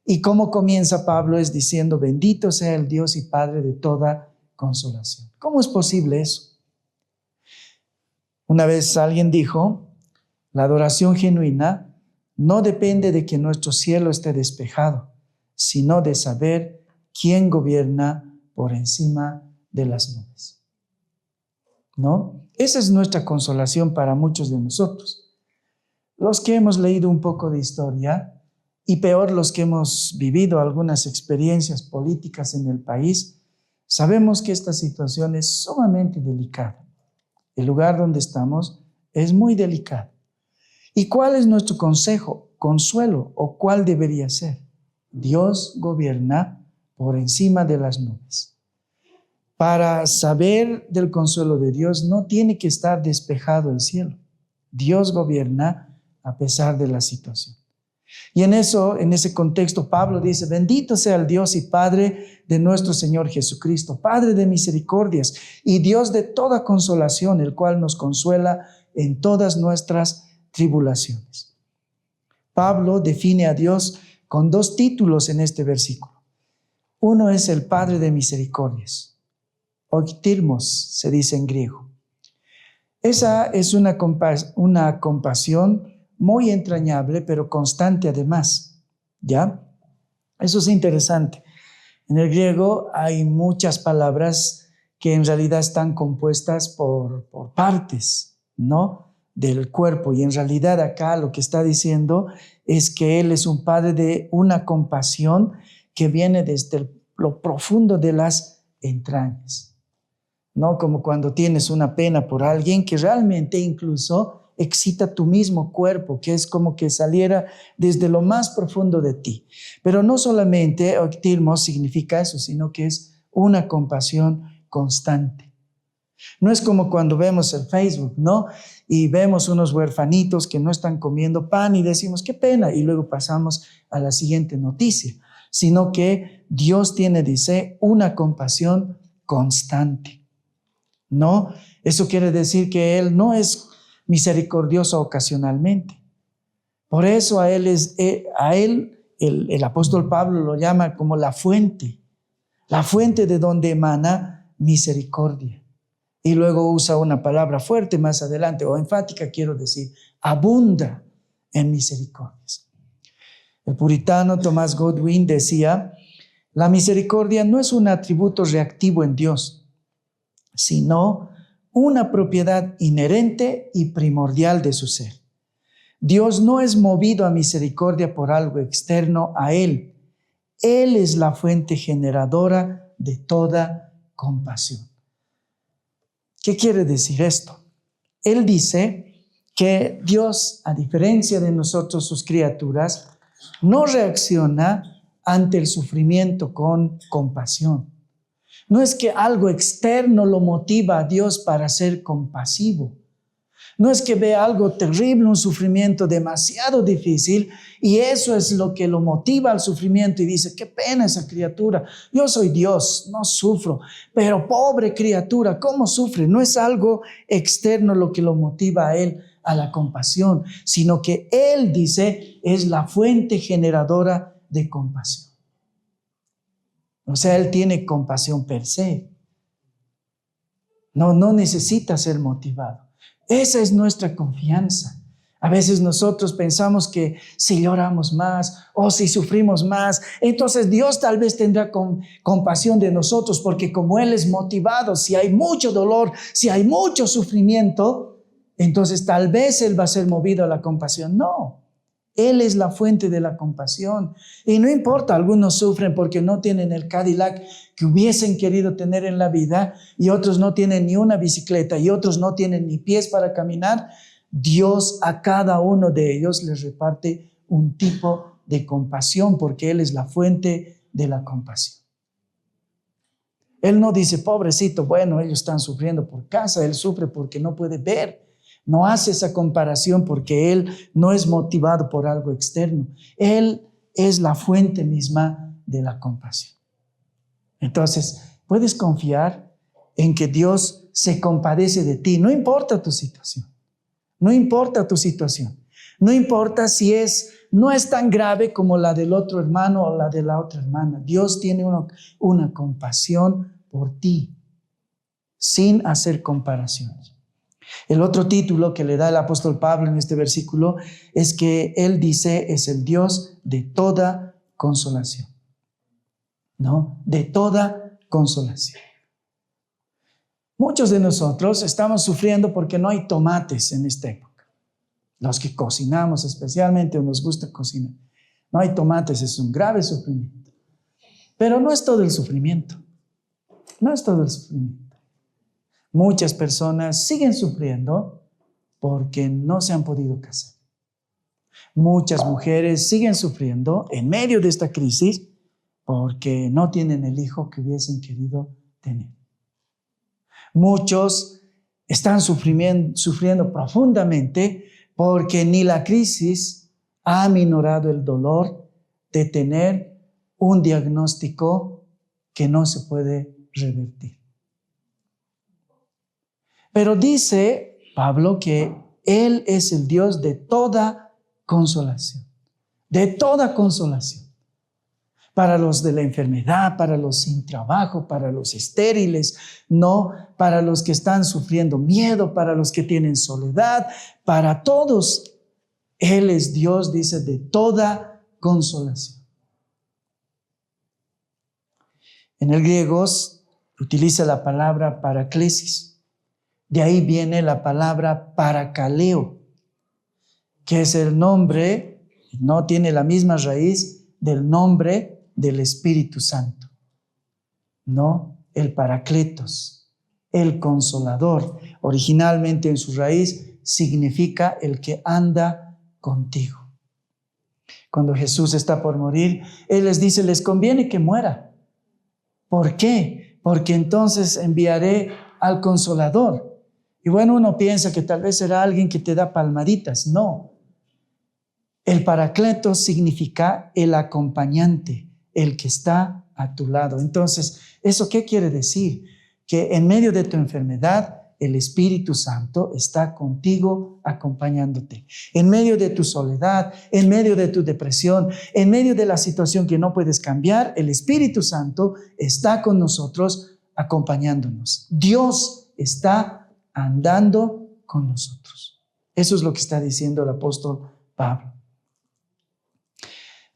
S1: ¿Y cómo comienza Pablo? Es diciendo, bendito sea el Dios y Padre de toda consolación. ¿Cómo es posible eso? Una vez alguien dijo, la adoración genuina no depende de que nuestro cielo esté despejado, sino de saber quién gobierna por encima de las nubes, ¿no? Esa es nuestra consolación para muchos de nosotros. Los que hemos leído un poco de historia, y peor los que hemos vivido algunas experiencias políticas en el país, sabemos que esta situación es sumamente delicada. El lugar donde estamos es muy delicado. ¿Y cuál es nuestro consejo, consuelo, o cuál debería ser? Dios gobierna por encima de las nubes. Para saber del consuelo de Dios no tiene que estar despejado el cielo. Dios gobierna a pesar de la situación. Y en ese contexto, Pablo dice, bendito sea el Dios y Padre de nuestro Señor Jesucristo, Padre de misericordias y Dios de toda consolación, el cual nos consuela en todas nuestras tribulaciones. Pablo define a Dios con dos títulos en este versículo. Uno es el Padre de misericordias, oiktirmos se dice en griego. Esa es una compasión muy entrañable, pero constante además, ¿ya? Eso es interesante. En el griego hay muchas palabras que en realidad están compuestas por partes, ¿no?, del cuerpo. Y en realidad acá lo que está diciendo es que Él es un Padre de una compasión que viene desde lo profundo de las entrañas, ¿no? Como cuando tienes una pena por alguien que realmente incluso excita tu mismo cuerpo, que es como que saliera desde lo más profundo de ti. Pero no solamente oiktirmos significa eso, sino que es una compasión constante. No es como cuando vemos el Facebook, ¿no? Y vemos unos huerfanitos que no están comiendo pan y decimos, qué pena, y luego pasamos a la siguiente noticia, sino que Dios tiene, dice, una compasión constante, ¿no? Eso quiere decir que Él no es misericordioso ocasionalmente. Por eso a él el apóstol Pablo lo llama como la fuente de donde emana misericordia. Y luego usa una palabra fuerte más adelante, o enfática, quiero decir, abunda en misericordias. El puritano Thomas Godwin decía, la misericordia no es un atributo reactivo en Dios, sino una propiedad inherente y primordial de su ser. Dios no es movido a misericordia por algo externo a Él. Él es la fuente generadora de toda compasión. ¿Qué quiere decir esto? Él dice que Dios, a diferencia de nosotros, sus criaturas, no reacciona ante el sufrimiento con compasión. No es que algo externo lo motiva a Dios para ser compasivo. No es que ve algo terrible, un sufrimiento demasiado difícil, y eso es lo que lo motiva al sufrimiento y dice, qué pena esa criatura, yo soy Dios, no sufro, pero pobre criatura, ¿cómo sufre? No es algo externo lo que lo motiva a Él a la compasión, sino que Él, dice, es la fuente generadora de compasión. O sea, Él tiene compasión per se. No necesita ser motivado. Esa es nuestra confianza. A veces nosotros pensamos que si lloramos más o si sufrimos más, entonces Dios tal vez tendrá compasión de nosotros, porque como Él es motivado, si hay mucho dolor, si hay mucho sufrimiento, entonces tal vez Él va a ser movido a la compasión. No, Él es la fuente de la compasión. Y no importa, algunos sufren porque no tienen el Cadillac que hubiesen querido tener en la vida, y otros no tienen ni una bicicleta, y otros no tienen ni pies para caminar. Dios a cada uno de ellos les reparte un tipo de compasión, porque Él es la fuente de la compasión. Él no dice, pobrecito, bueno, ellos están sufriendo por casa, Él sufre porque no puede ver. No hace esa comparación porque Él no es motivado por algo externo. Él es la fuente misma de la compasión. Entonces, puedes confiar en que Dios se compadece de ti, no importa tu situación. No importa tu situación. No importa si no es tan grave como la del otro hermano o la de la otra hermana. Dios tiene una compasión por ti, sin hacer comparaciones. El otro título que le da el apóstol Pablo en este versículo es que Él dice, es el Dios de toda consolación. ¿No? De toda consolación. Muchos de nosotros estamos sufriendo porque no hay tomates en esta época. Los que cocinamos especialmente o nos gusta cocinar. No hay tomates, es un grave sufrimiento. Pero no es todo el sufrimiento. No es todo el sufrimiento. Muchas personas siguen sufriendo porque no se han podido casar. Muchas mujeres siguen sufriendo en medio de esta crisis porque no tienen el hijo que hubiesen querido tener. Muchos están sufriendo profundamente porque ni la crisis ha aminorado el dolor de tener un diagnóstico que no se puede revertir. Pero dice Pablo que Él es el Dios de toda consolación, de toda consolación. Para los de la enfermedad, para los sin trabajo, para los estériles, no, para los que están sufriendo miedo, para los que tienen soledad, para todos. Él es Dios, dice, de toda consolación. En el griego utiliza la palabra paraklesis. De ahí viene la palabra parakaleo, que es el nombre, no tiene la misma raíz del nombre del Espíritu Santo, no, el Paracletos, el Consolador. Originalmente en su raíz significa el que anda contigo. Cuando Jesús está por morir, Él les dice, les conviene que muera. ¿Por qué? Porque entonces enviaré al Consolador. Y bueno, uno piensa que tal vez será alguien que te da palmaditas. No. El Paracletos significa el acompañante, el que está a tu lado. Entonces, ¿eso qué quiere decir? Que en medio de tu enfermedad, el Espíritu Santo está contigo acompañándote. En medio de tu soledad, en medio de tu depresión, en medio de la situación que no puedes cambiar, el Espíritu Santo está con nosotros acompañándonos. Dios está andando con nosotros. Eso es lo que está diciendo el apóstol Pablo.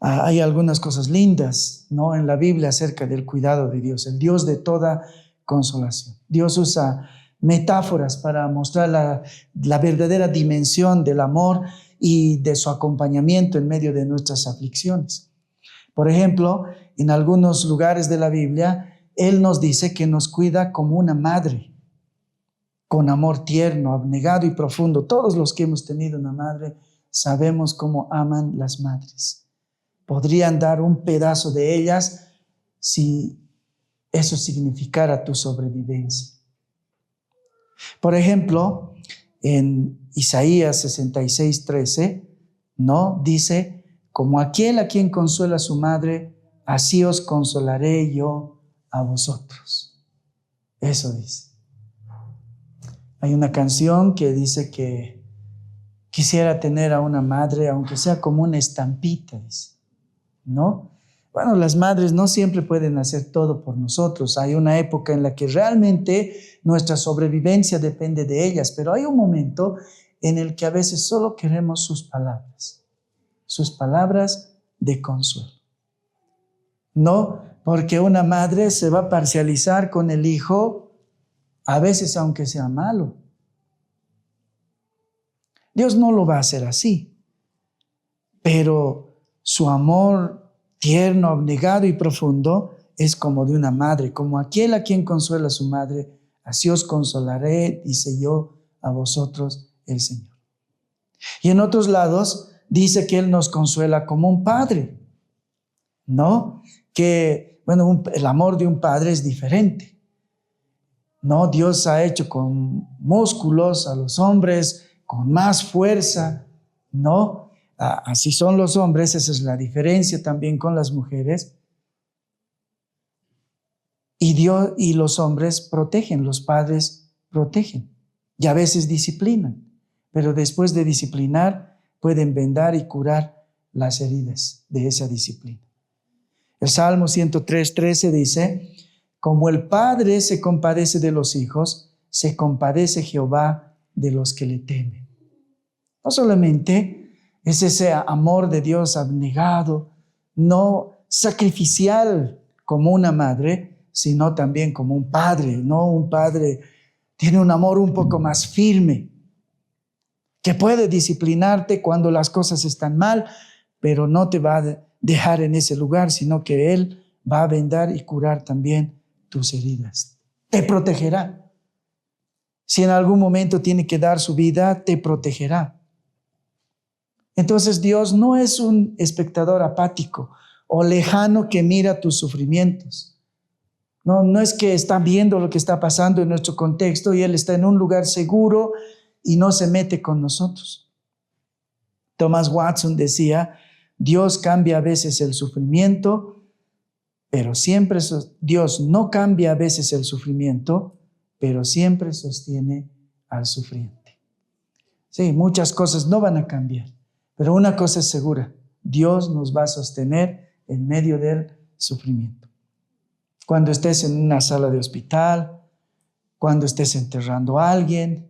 S1: Hay algunas cosas lindas, ¿no?, en la Biblia acerca del cuidado de Dios, el Dios de toda consolación. Dios usa metáforas para mostrar la verdadera dimensión del amor y de su acompañamiento en medio de nuestras aflicciones. Por ejemplo, en algunos lugares de la Biblia, Él nos dice que nos cuida como una madre, con amor tierno, abnegado y profundo. Todos los que hemos tenido una madre sabemos cómo aman las madres. Podrían dar un pedazo de ellas si eso significara tu sobrevivencia. Por ejemplo, en Isaías 66:13, ¿no?, dice, como aquel a quien consuela su madre, así os consolaré yo a vosotros. Eso dice. Hay una canción que dice que quisiera tener a una madre, aunque sea como una estampita, dice, ¿no? Bueno, las madres no siempre pueden hacer todo por nosotros. Hay una época en la que realmente nuestra sobrevivencia depende de ellas, pero hay un momento en el que a veces solo queremos sus palabras de consuelo. No, porque una madre se va a parcializar con el hijo, a veces aunque sea malo. Dios no lo va a hacer así, pero su amor tierno, abnegado y profundo es como de una madre, como aquel a quien consuela a su madre, así os consolaré, dice yo, a vosotros el Señor. Y en otros lados dice que Él nos consuela como un padre, ¿no? Que, bueno, el amor de un padre es diferente, ¿no? Dios ha hecho con músculos a los hombres, con más fuerza, ¿no? Así son los hombres, esa es la diferencia también con las mujeres. Y Dios y los hombres protegen, los padres protegen y a veces disciplinan, pero después de disciplinar pueden vendar y curar las heridas de esa disciplina. El Salmo 103:13 dice: como el Padre se compadece de los hijos, se compadece Jehová de los que le temen. No solamente es ese amor de Dios abnegado, no sacrificial como una madre, sino también como un padre, ¿no? Un padre tiene un amor un poco más firme, que puede disciplinarte cuando las cosas están mal, pero no te va a dejar en ese lugar, sino que Él va a vendar y curar también tus heridas. Te protegerá. Si en algún momento tiene que dar su vida, te protegerá. Entonces Dios no es un espectador apático o lejano que mira tus sufrimientos. No es que está viendo lo que está pasando en nuestro contexto y Él está en un lugar seguro y no se mete con nosotros. Thomas Watson decía: Dios cambia a veces el sufrimiento, pero siempre Dios no cambia a veces el sufrimiento, pero siempre sostiene al sufriente. Sí, muchas cosas no van a cambiar, pero una cosa es segura: Dios nos va a sostener en medio del sufrimiento. Cuando estés en una sala de hospital, cuando estés enterrando a alguien,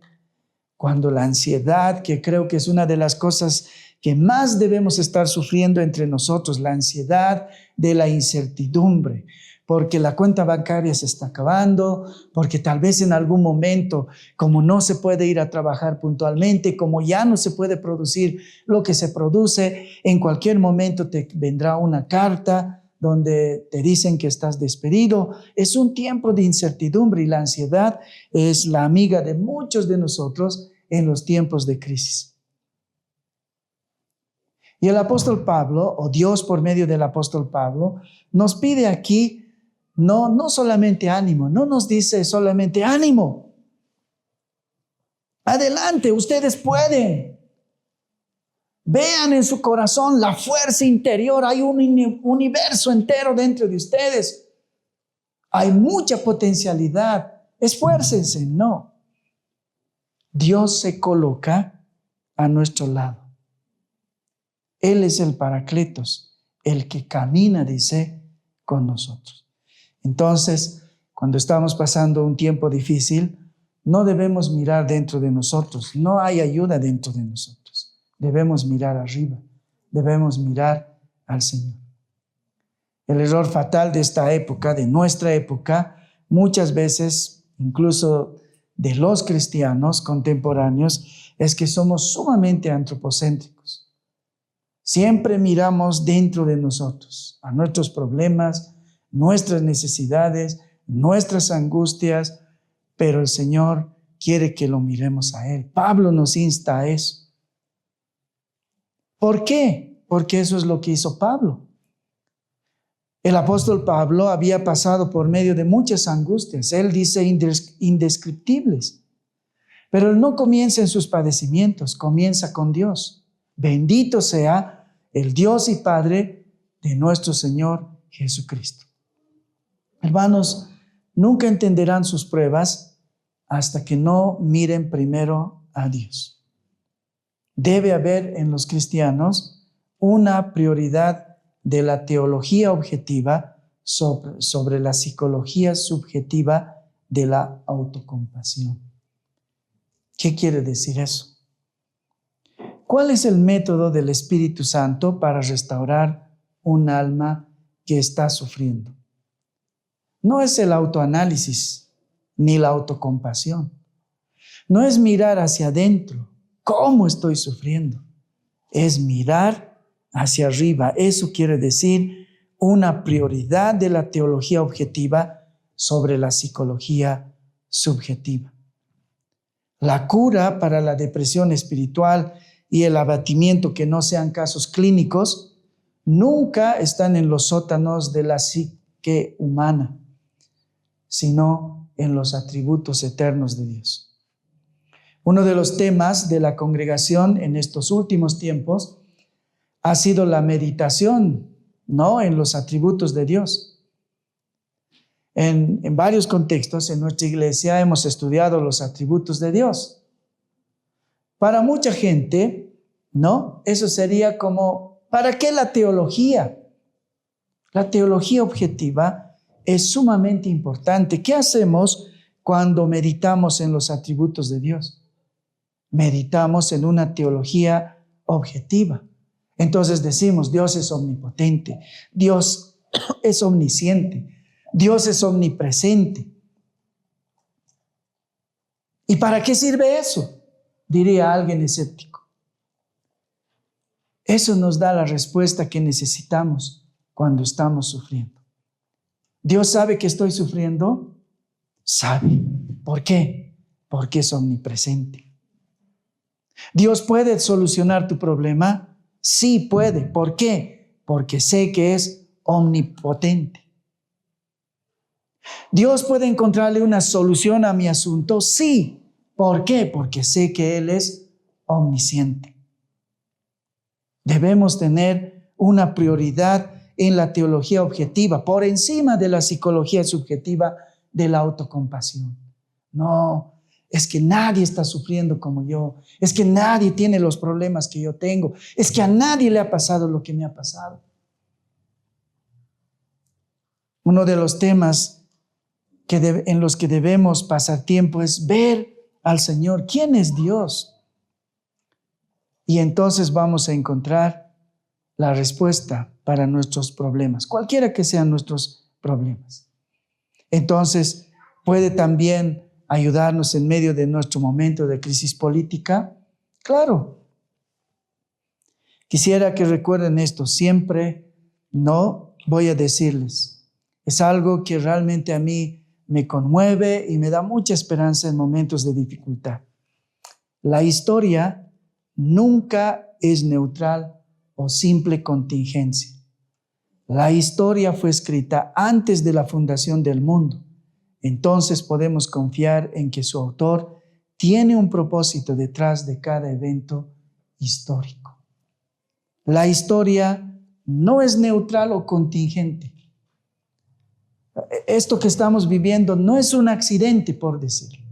S1: cuando la ansiedad, que creo que es una de las cosas que más debemos estar sufriendo entre nosotros, la ansiedad de la incertidumbre, porque la cuenta bancaria se está acabando, porque tal vez en algún momento, como no se puede ir a trabajar puntualmente, como ya no se puede producir lo que se produce, en cualquier momento te vendrá una carta donde te dicen que estás despedido. Es un tiempo de incertidumbre y la ansiedad es la amiga de muchos de nosotros en los tiempos de crisis. Y el apóstol Pablo, o Dios por medio del apóstol Pablo, nos pide aquí no solamente ánimo, no nos dice solamente ánimo. Adelante, ustedes pueden. Vean en su corazón la fuerza interior, hay un universo entero dentro de ustedes. Hay mucha potencialidad, esfuércense, no. Dios se coloca a nuestro lado. Él es el Paracletos, el que camina, dice, con nosotros. Entonces, cuando estamos pasando un tiempo difícil, no debemos mirar dentro de nosotros. No hay ayuda dentro de nosotros. Debemos mirar arriba. Debemos mirar al Señor. El error fatal de esta época, de nuestra época, muchas veces, incluso de los cristianos contemporáneos, es que somos sumamente antropocéntricos. Siempre miramos dentro de nosotros, a nuestros problemas, nuestras necesidades, nuestras angustias, pero el Señor quiere que lo miremos a Él. Pablo nos insta a eso. ¿Por qué? Porque eso es lo que hizo Pablo. El apóstol Pablo había pasado por medio de muchas angustias. Él dice indescriptibles. Pero él no comienza en sus padecimientos, comienza con Dios. Bendito sea el Dios y Padre de nuestro Señor Jesucristo. Hermanos, nunca entenderán sus pruebas hasta que no miren primero a Dios. Debe haber en los cristianos una prioridad de la teología objetiva sobre la psicología subjetiva de la autocompasión. ¿Qué quiere decir eso? ¿Cuál es el método del Espíritu Santo para restaurar un alma que está sufriendo? No es el autoanálisis ni la autocompasión. No es mirar hacia adentro, ¿cómo estoy sufriendo? Es mirar hacia arriba. Eso quiere decir una prioridad de la teología objetiva sobre la psicología subjetiva. La cura para la depresión espiritual y el abatimiento que no sean casos clínicos nunca están en los sótanos de la psique humana, sino en los atributos eternos de Dios. Uno de los temas de la congregación en estos últimos tiempos ha sido la meditación, ¿no?, en los atributos de Dios. En varios contextos en nuestra iglesia hemos estudiado los atributos de Dios. Para mucha gente, ¿no?, eso sería como, ¿para qué la teología? La teología objetiva es sumamente importante. ¿Qué hacemos cuando meditamos en los atributos de Dios? Meditamos en una teología objetiva. Entonces decimos, Dios es omnipotente, Dios es omnisciente, Dios es omnipresente. ¿Y para qué sirve eso?, diría alguien escéptico. Eso nos da la respuesta que necesitamos cuando estamos sufriendo. ¿Dios sabe que estoy sufriendo? Sabe. ¿Por qué? Porque es omnipresente. ¿Dios puede solucionar tu problema? Sí puede. ¿Por qué? Porque sé que es omnipotente. ¿Dios puede encontrarle una solución a mi asunto? Sí. ¿Por qué? Porque sé que Él es omnisciente. Debemos tener una prioridad en la teología objetiva por encima de la psicología subjetiva de la autocompasión. No, es que nadie está sufriendo como yo. Es que nadie tiene los problemas que yo tengo. Es que a nadie le ha pasado lo que me ha pasado. Uno de los temas en los que debemos pasar tiempo es ver al Señor. ¿Quién es Dios? Y entonces vamos a encontrar la respuesta para nuestros problemas, cualquiera que sean nuestros problemas. Entonces, puede también ayudarnos en medio de nuestro momento de crisis política. Claro. Quisiera que recuerden esto siempre. No voy a decirles. Es algo que realmente a mí me conmueve y me da mucha esperanza en momentos de dificultad. La historia nunca es neutral o simple contingencia. La historia fue escrita antes de la fundación del mundo. Entonces podemos confiar en que su autor tiene un propósito detrás de cada evento histórico. La historia no es neutral o contingente. Esto que estamos viviendo no es un accidente, por decirlo.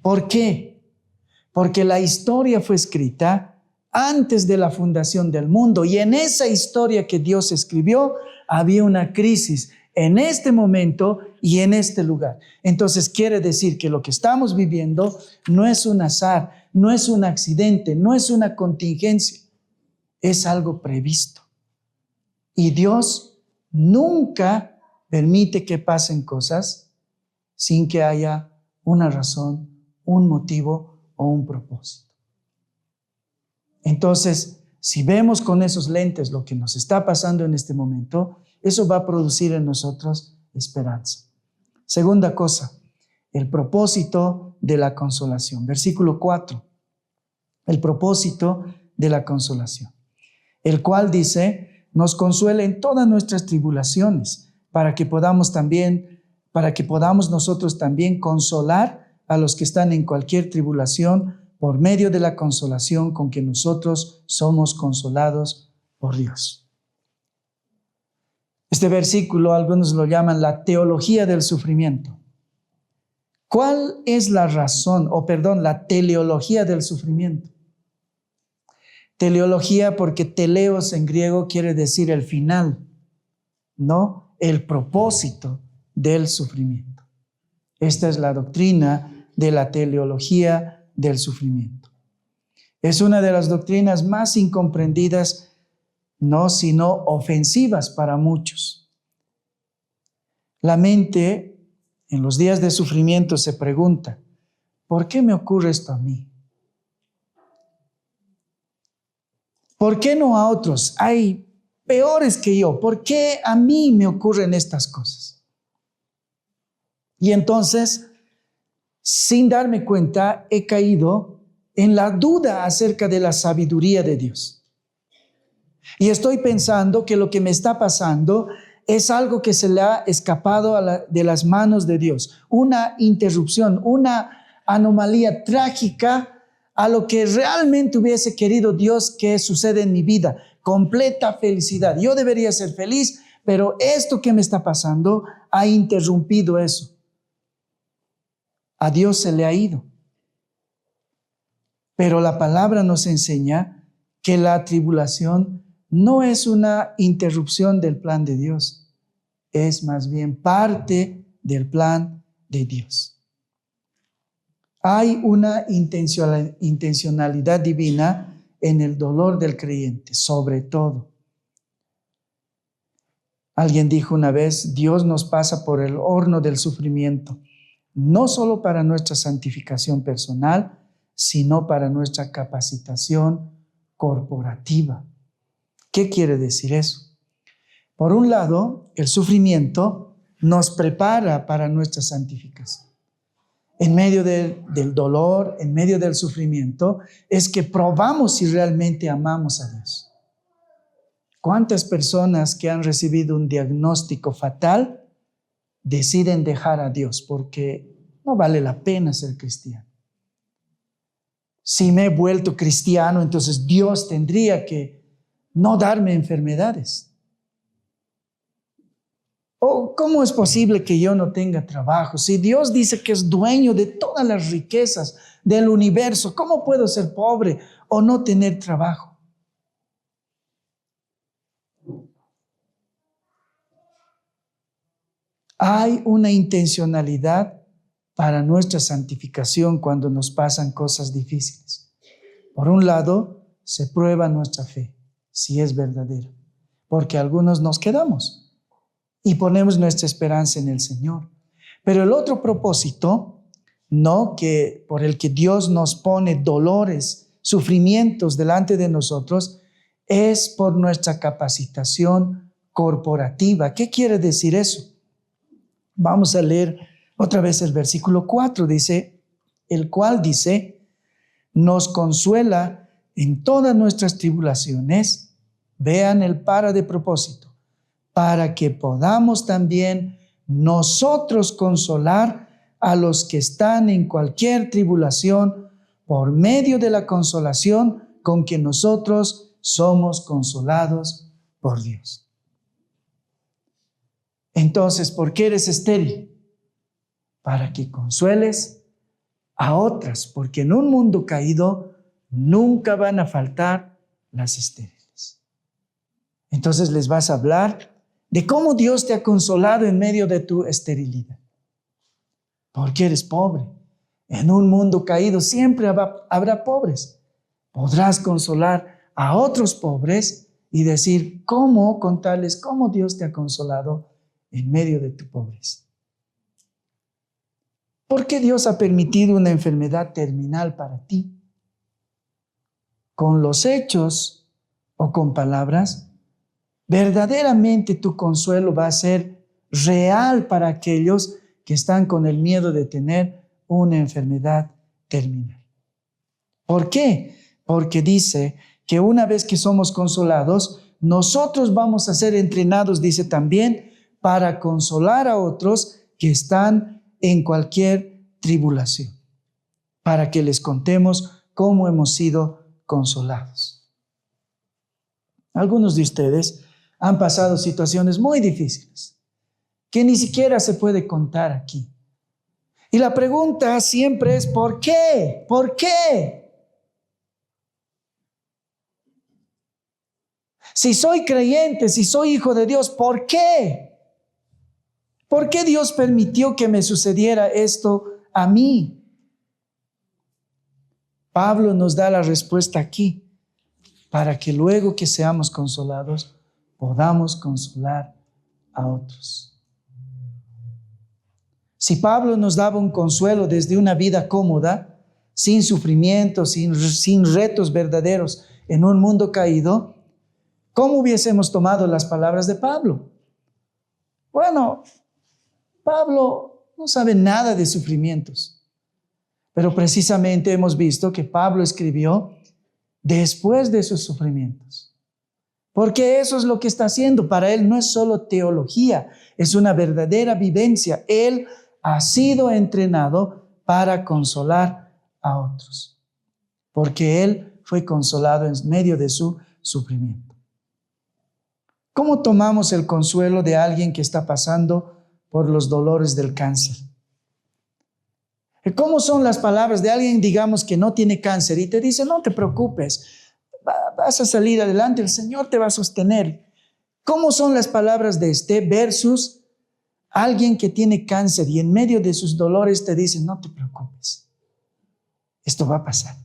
S1: ¿Por qué? Porque la historia fue escrita antes de la fundación del mundo y en esa historia que Dios escribió había una crisis en este momento y en este lugar. Entonces quiere decir que lo que estamos viviendo no es un azar, no es un accidente, no es una contingencia, es algo previsto. Y Dios nunca permite que pasen cosas sin que haya una razón, un motivo o un propósito. Entonces, si vemos con esos lentes lo que nos está pasando en este momento, eso va a producir en nosotros esperanza. Segunda cosa, el propósito de la consolación. Versículo 4, el propósito de la consolación, el cual dice, nos consuela en todas nuestras tribulaciones, para que podamos nosotros también consolar a los que están en cualquier tribulación por medio de la consolación con que nosotros somos consolados por Dios. Este versículo algunos lo llaman la teología del sufrimiento. ¿Cuál es la razón, la teleología del sufrimiento? Teleología porque teleos en griego quiere decir el final, no el propósito del sufrimiento. Esta es la doctrina de la teleología del sufrimiento. Es una de las doctrinas más incomprendidas, no sino ofensivas para muchos. La mente en los días de sufrimiento se pregunta, ¿por qué me ocurre esto a mí? ¿Por qué no a otros? Hay peores que yo. ¿Por qué a mí me ocurren estas cosas? Y entonces, sin darme cuenta, he caído en la duda acerca de la sabiduría de Dios. Y estoy pensando que lo que me está pasando es algo que se le ha escapado de las manos de Dios. Una interrupción, una anomalía trágica a lo que realmente hubiese querido Dios que sucede en mi vida. Completa felicidad. Yo debería ser feliz, pero esto que me está pasando ha interrumpido eso. A Dios se le ha ido. Pero la palabra nos enseña que la tribulación no es una interrupción del plan de Dios. Es más bien parte del plan de Dios. Hay una intencionalidad divina en el dolor del creyente, sobre todo. Alguien dijo una vez, Dios nos pasa por el horno del sufrimiento, no solo para nuestra santificación personal, sino para nuestra capacitación corporativa. ¿Qué quiere decir eso? Por un lado, el sufrimiento nos prepara para nuestra santificación. En medio del dolor, en medio del sufrimiento, es que probamos si realmente amamos a Dios. ¿Cuántas personas que han recibido un diagnóstico fatal deciden dejar a Dios porque no vale la pena ser cristiano? Si me he vuelto cristiano, entonces Dios tendría que no darme enfermedades. ¿O cómo es posible que yo no tenga trabajo? Si Dios dice que es dueño de todas las riquezas del universo, ¿cómo puedo ser pobre o no tener trabajo? Hay una intencionalidad para nuestra santificación cuando nos pasan cosas difíciles. Por un lado, se prueba nuestra fe, si es verdadera, porque algunos nos quedamos y ponemos nuestra esperanza en el Señor. Pero el otro propósito, no que por el que Dios nos pone dolores, sufrimientos delante de nosotros, es por nuestra capacitación corporativa. ¿Qué quiere decir eso? Vamos a leer otra vez el versículo 4, dice, el cual dice, nos consuela en todas nuestras tribulaciones. Vean el para de propósito, para que podamos también nosotros consolar a los que están en cualquier tribulación por medio de la consolación con que nosotros somos consolados por Dios. Entonces, ¿por qué eres estéril? Para que consueles a otras, porque en un mundo caído nunca van a faltar las estériles. Entonces les vas a hablar de cómo Dios te ha consolado en medio de tu esterilidad. Porque eres pobre. En un mundo caído siempre habrá pobres. Podrás consolar a otros pobres y decir cómo contarles cómo Dios te ha consolado en medio de tu pobreza. ¿Por qué Dios ha permitido una enfermedad terminal para ti? Con los hechos o con palabras, verdaderamente tu consuelo va a ser real para aquellos que están con el miedo de tener una enfermedad terminal. ¿Por qué? Porque dice que una vez que somos consolados, nosotros vamos a ser entrenados, dice también, para consolar a otros que están en cualquier tribulación, para que les contemos cómo hemos sido consolados. Algunos de ustedes han pasado situaciones muy difíciles que ni siquiera se puede contar aquí. Y la pregunta siempre es ¿por qué? ¿Por qué? Si soy creyente, si soy hijo de Dios, ¿por qué? ¿Por qué Dios permitió que me sucediera esto a mí? Pablo nos da la respuesta aquí, para que luego que seamos consolados, podamos consolar a otros. Si Pablo nos daba un consuelo desde una vida cómoda, sin sufrimiento, sin retos verdaderos en un mundo caído, ¿cómo hubiésemos tomado las palabras de Pablo? Bueno, Pablo no sabe nada de sufrimientos, pero precisamente hemos visto que Pablo escribió después de sus sufrimientos, porque eso es lo que está haciendo. Para él no es solo teología, es una verdadera vivencia. Él ha sido entrenado para consolar a otros, porque él fue consolado en medio de su sufrimiento. ¿Cómo tomamos el consuelo de alguien que está pasando por los dolores del cáncer? ¿Cómo son las palabras de alguien, digamos, que no tiene cáncer y te dice, no te preocupes, vas a salir adelante, el Señor te va a sostener? ¿Cómo son las palabras de este versus alguien que tiene cáncer y en medio de sus dolores te dice, no te preocupes, esto va a pasar?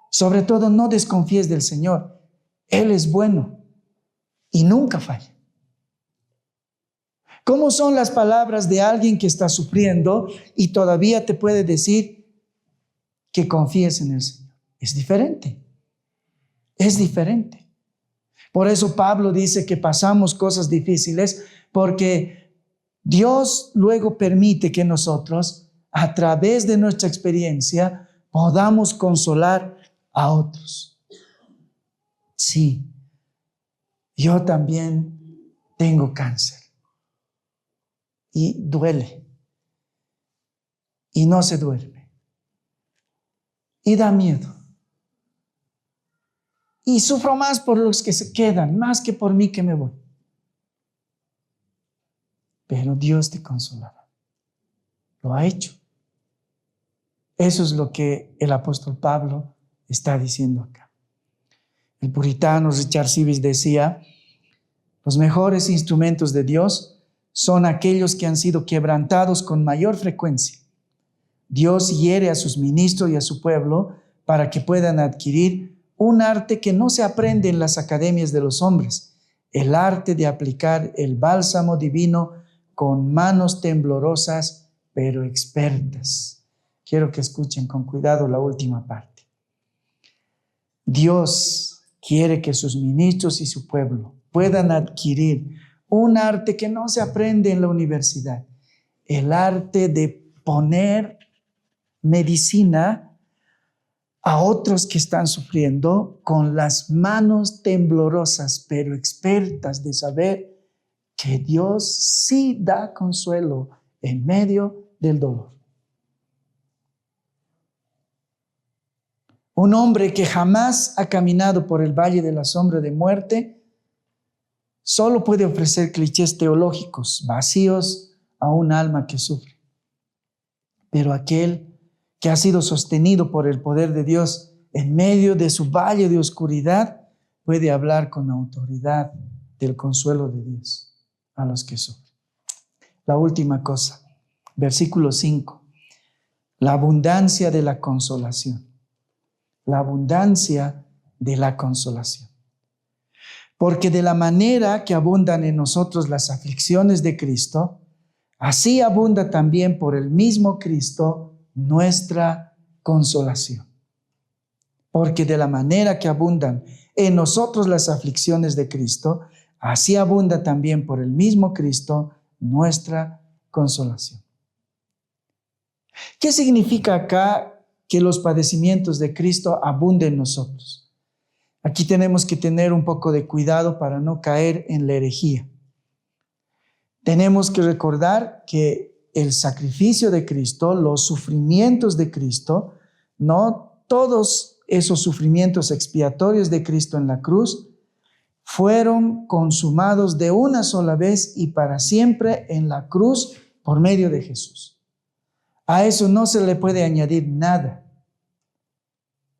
S1: Sobre todo, no desconfíes del Señor. Él es bueno y nunca falla. ¿Cómo son las palabras de alguien que está sufriendo y todavía te puede decir que confíes en el Señor? Es diferente. Es diferente. Por eso Pablo dice que pasamos cosas difíciles porque Dios luego permite que nosotros, a través de nuestra experiencia, podamos consolar a otros. Sí, yo también tengo cáncer. Y duele. Y no se duerme. Y da miedo. Y sufro más por los que se quedan, más que por mí que me voy. Pero Dios te consolará. Lo ha hecho. Eso es lo que el apóstol Pablo está diciendo acá. El puritano Richard Sibbes decía, los mejores instrumentos de Dios son aquellos que han sido quebrantados con mayor frecuencia. Dios hiere a sus ministros y a su pueblo para que puedan adquirir un arte que no se aprende en las academias de los hombres, el arte de aplicar el bálsamo divino con manos temblorosas pero expertas. Quiero que escuchen con cuidado la última parte. Dios quiere que sus ministros y su pueblo puedan adquirir un arte que no se aprende en la universidad, el arte de poner medicina a otros que están sufriendo con las manos temblorosas, pero expertas de saber que Dios sí da consuelo en medio del dolor. Un hombre que jamás ha caminado por el valle de la sombra de muerte solo puede ofrecer clichés teológicos vacíos a un alma que sufre. Pero aquel que ha sido sostenido por el poder de Dios en medio de su valle de oscuridad puede hablar con autoridad del consuelo de Dios a los que sufren. La última cosa, versículo 5, la abundancia de la consolación. La abundancia de la consolación. Porque de la manera que abundan en nosotros las aflicciones de Cristo, así abunda también por el mismo Cristo nuestra consolación. Porque de la manera que abundan en nosotros las aflicciones de Cristo, así abunda también por el mismo Cristo nuestra consolación. ¿Qué significa acá que los padecimientos de Cristo abunden en nosotros? Aquí tenemos que tener un poco de cuidado para no caer en la herejía. Tenemos que recordar que el sacrificio de Cristo, los sufrimientos de Cristo, no todos esos sufrimientos expiatorios de Cristo en la cruz fueron consumados de una sola vez y para siempre en la cruz por medio de Jesús. A eso no se le puede añadir nada.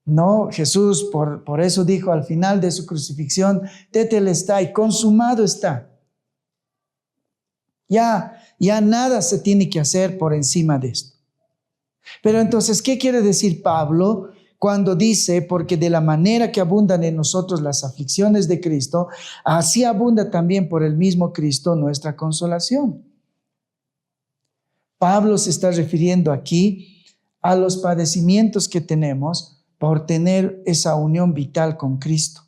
S1: No, Jesús por eso dijo al final de su crucifixión, tetelestai, consumado está. Ya nada se tiene que hacer por encima de esto. Pero entonces, ¿qué quiere decir Pablo cuando dice, porque de la manera que abundan en nosotros las aflicciones de Cristo, así abunda también por el mismo Cristo nuestra consolación? Pablo se está refiriendo aquí a los padecimientos que tenemos por tener esa unión vital con Cristo.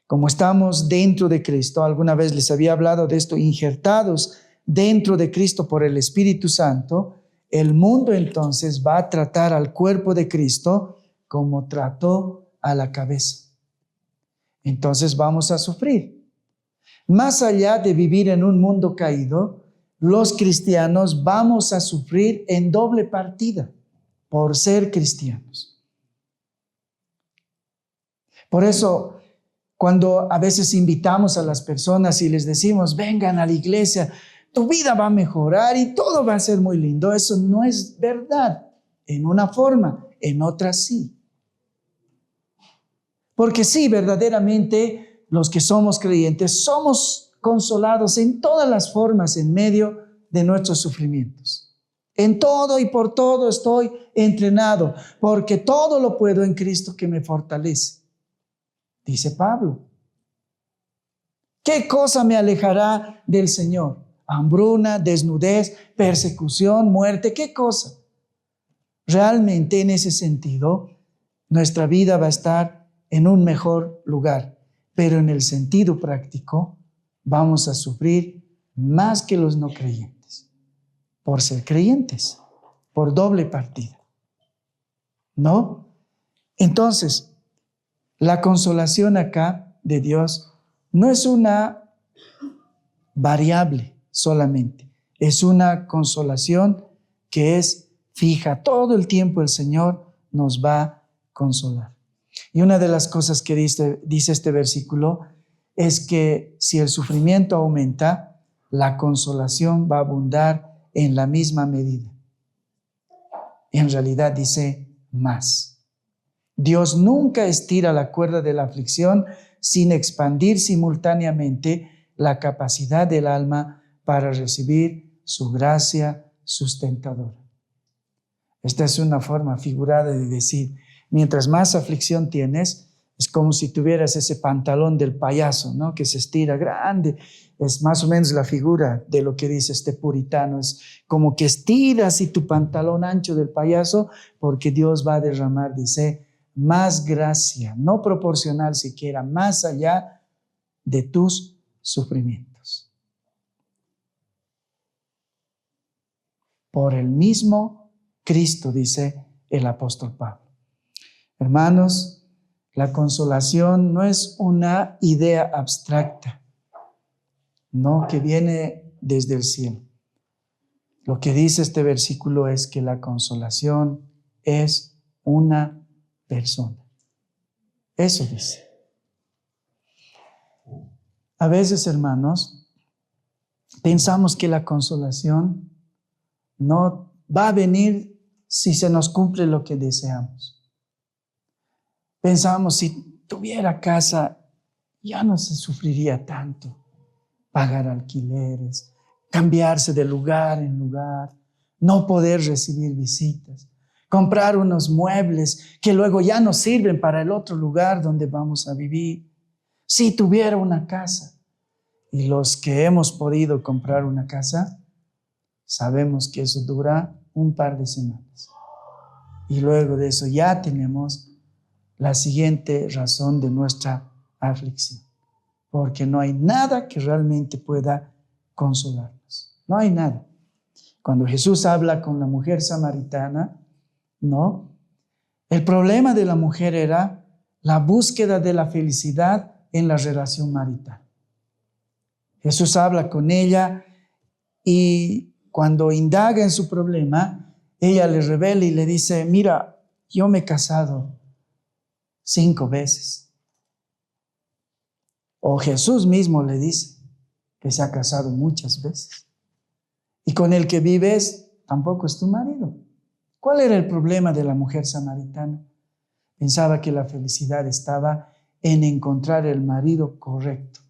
S1: Como estamos dentro de Cristo, alguna vez les había hablado de esto, injertados dentro de Cristo por el Espíritu Santo, el mundo entonces va a tratar al cuerpo de Cristo como trató a la cabeza. Entonces vamos a sufrir. Más allá de vivir en un mundo caído, los cristianos vamos a sufrir en doble partida por ser cristianos. Por eso, cuando a veces invitamos a las personas y les decimos, vengan a la iglesia, tu vida va a mejorar y todo va a ser muy lindo. Eso no es verdad. En una forma, en otra sí. Porque sí, verdaderamente los que somos creyentes somos consolados en todas las formas en medio de nuestros sufrimientos. En todo y por todo estoy entrenado, porque todo lo puedo en Cristo que me fortalece, dice Pablo. ¿Qué cosa me alejará del Señor? Hambruna, desnudez, persecución, muerte, ¿qué cosa? Realmente en ese sentido, nuestra vida va a estar en un mejor lugar, pero en el sentido práctico vamos a sufrir más que los no creyentes, por ser creyentes, por doble partida, ¿no? Entonces, la consolación acá de Dios no es una variable solamente, es una consolación que es fija. Todo el tiempo el Señor nos va a consolar. Y una de las cosas que dice este versículo es que si el sufrimiento aumenta, la consolación va a abundar en la misma medida. En realidad dice más. Dios nunca estira la cuerda de la aflicción sin expandir simultáneamente la capacidad del alma para recibir su gracia sustentadora. Esta es una forma figurada de decir, mientras más aflicción tienes, es como si tuvieras ese pantalón del payaso, ¿no? Que se estira grande. Es más o menos la figura de lo que dice este puritano. Es como que estiras y tu pantalón ancho del payaso, porque Dios va a derramar, dice, más gracia, no proporcional siquiera, más allá de tus sufrimientos. Por el mismo Cristo, dice el apóstol Pablo. Hermanos, la consolación no es una idea abstracta, no, que viene desde el cielo. Lo que dice este versículo es que la consolación es una persona. Eso dice. A veces, hermanos, pensamos que la consolación no va a venir si se nos cumple lo que deseamos. Pensamos, si tuviera casa, ya no se sufriría tanto. Pagar alquileres, cambiarse de lugar en lugar, no poder recibir visitas, comprar unos muebles que luego ya no sirven para el otro lugar donde vamos a vivir. Si tuviera una casa, y los que hemos podido comprar una casa, sabemos que eso dura un par de semanas. Y luego de eso ya tenemos la siguiente razón de nuestra aflicción. Porque no hay nada que realmente pueda consolarnos. No hay nada. Cuando Jesús habla con la mujer samaritana, ¿no? El problema de la mujer era la búsqueda de la felicidad en la relación marital. Jesús habla con ella y cuando indaga en su problema, ella le revela y le dice, mira, yo me he casado 5 veces. O Jesús mismo le dice que se ha casado muchas veces. Y con el que vives tampoco es tu marido. ¿Cuál era el problema de la mujer samaritana? Pensaba que la felicidad estaba en encontrar el marido correcto.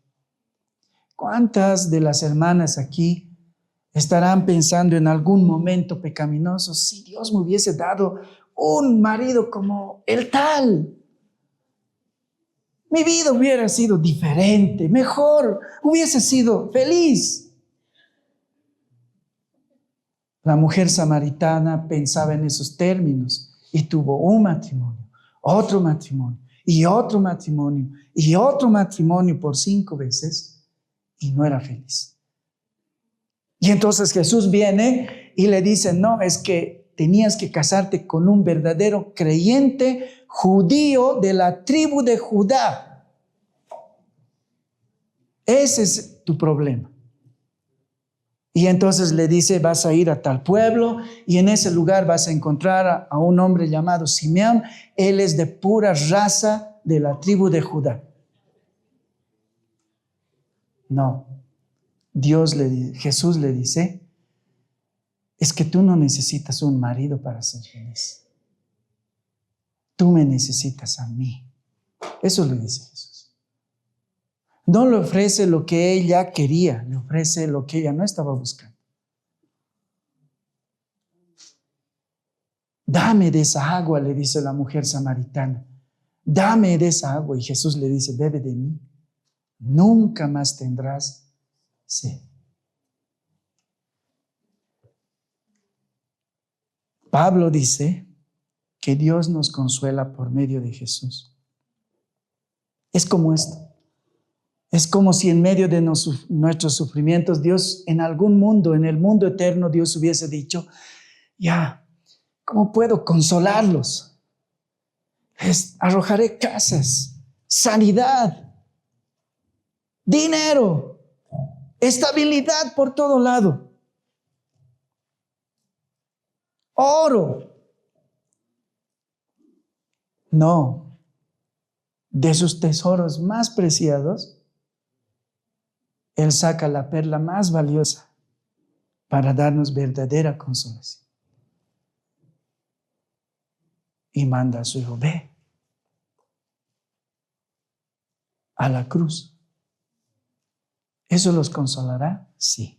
S1: ¿Cuántas de las hermanas aquí estarán pensando en algún momento pecaminoso? Si Dios me hubiese dado un marido como el tal, mi vida hubiera sido diferente, mejor, hubiese sido feliz. La mujer samaritana pensaba en esos términos y tuvo un matrimonio, otro matrimonio y otro matrimonio y otro matrimonio por 5 veces y no era feliz. Y entonces Jesús viene y le dice, no, es que tenías que casarte con un verdadero creyente judío de la tribu de Judá. Ese es tu problema. Y entonces le dice, vas a ir a tal pueblo y en ese lugar vas a encontrar a un hombre llamado Simeón. Él es de pura raza de la tribu de Judá. No, Jesús le dice, es que tú no necesitas un marido para ser feliz. Tú me necesitas a mí. Eso le dice Jesús. No le ofrece lo que ella quería, le ofrece lo que ella no estaba buscando. Dame de esa agua, le dice la mujer samaritana. Dame de esa agua. Y Jesús le dice, bebe de mí. Nunca más tendrás sed. Pablo dice que Dios nos consuela por medio de Jesús. Es como esto. Es como si en medio de nuestros sufrimientos, Dios en algún mundo, en el mundo eterno, Dios hubiese dicho, ya, ¿cómo puedo consolarlos? Les arrojaré casas, sanidad, dinero, estabilidad por todo lado, oro. No, de sus tesoros más preciados, Él saca la perla más valiosa para darnos verdadera consolación. Y manda a su hijo, ve a la cruz. ¿Eso los consolará? Sí.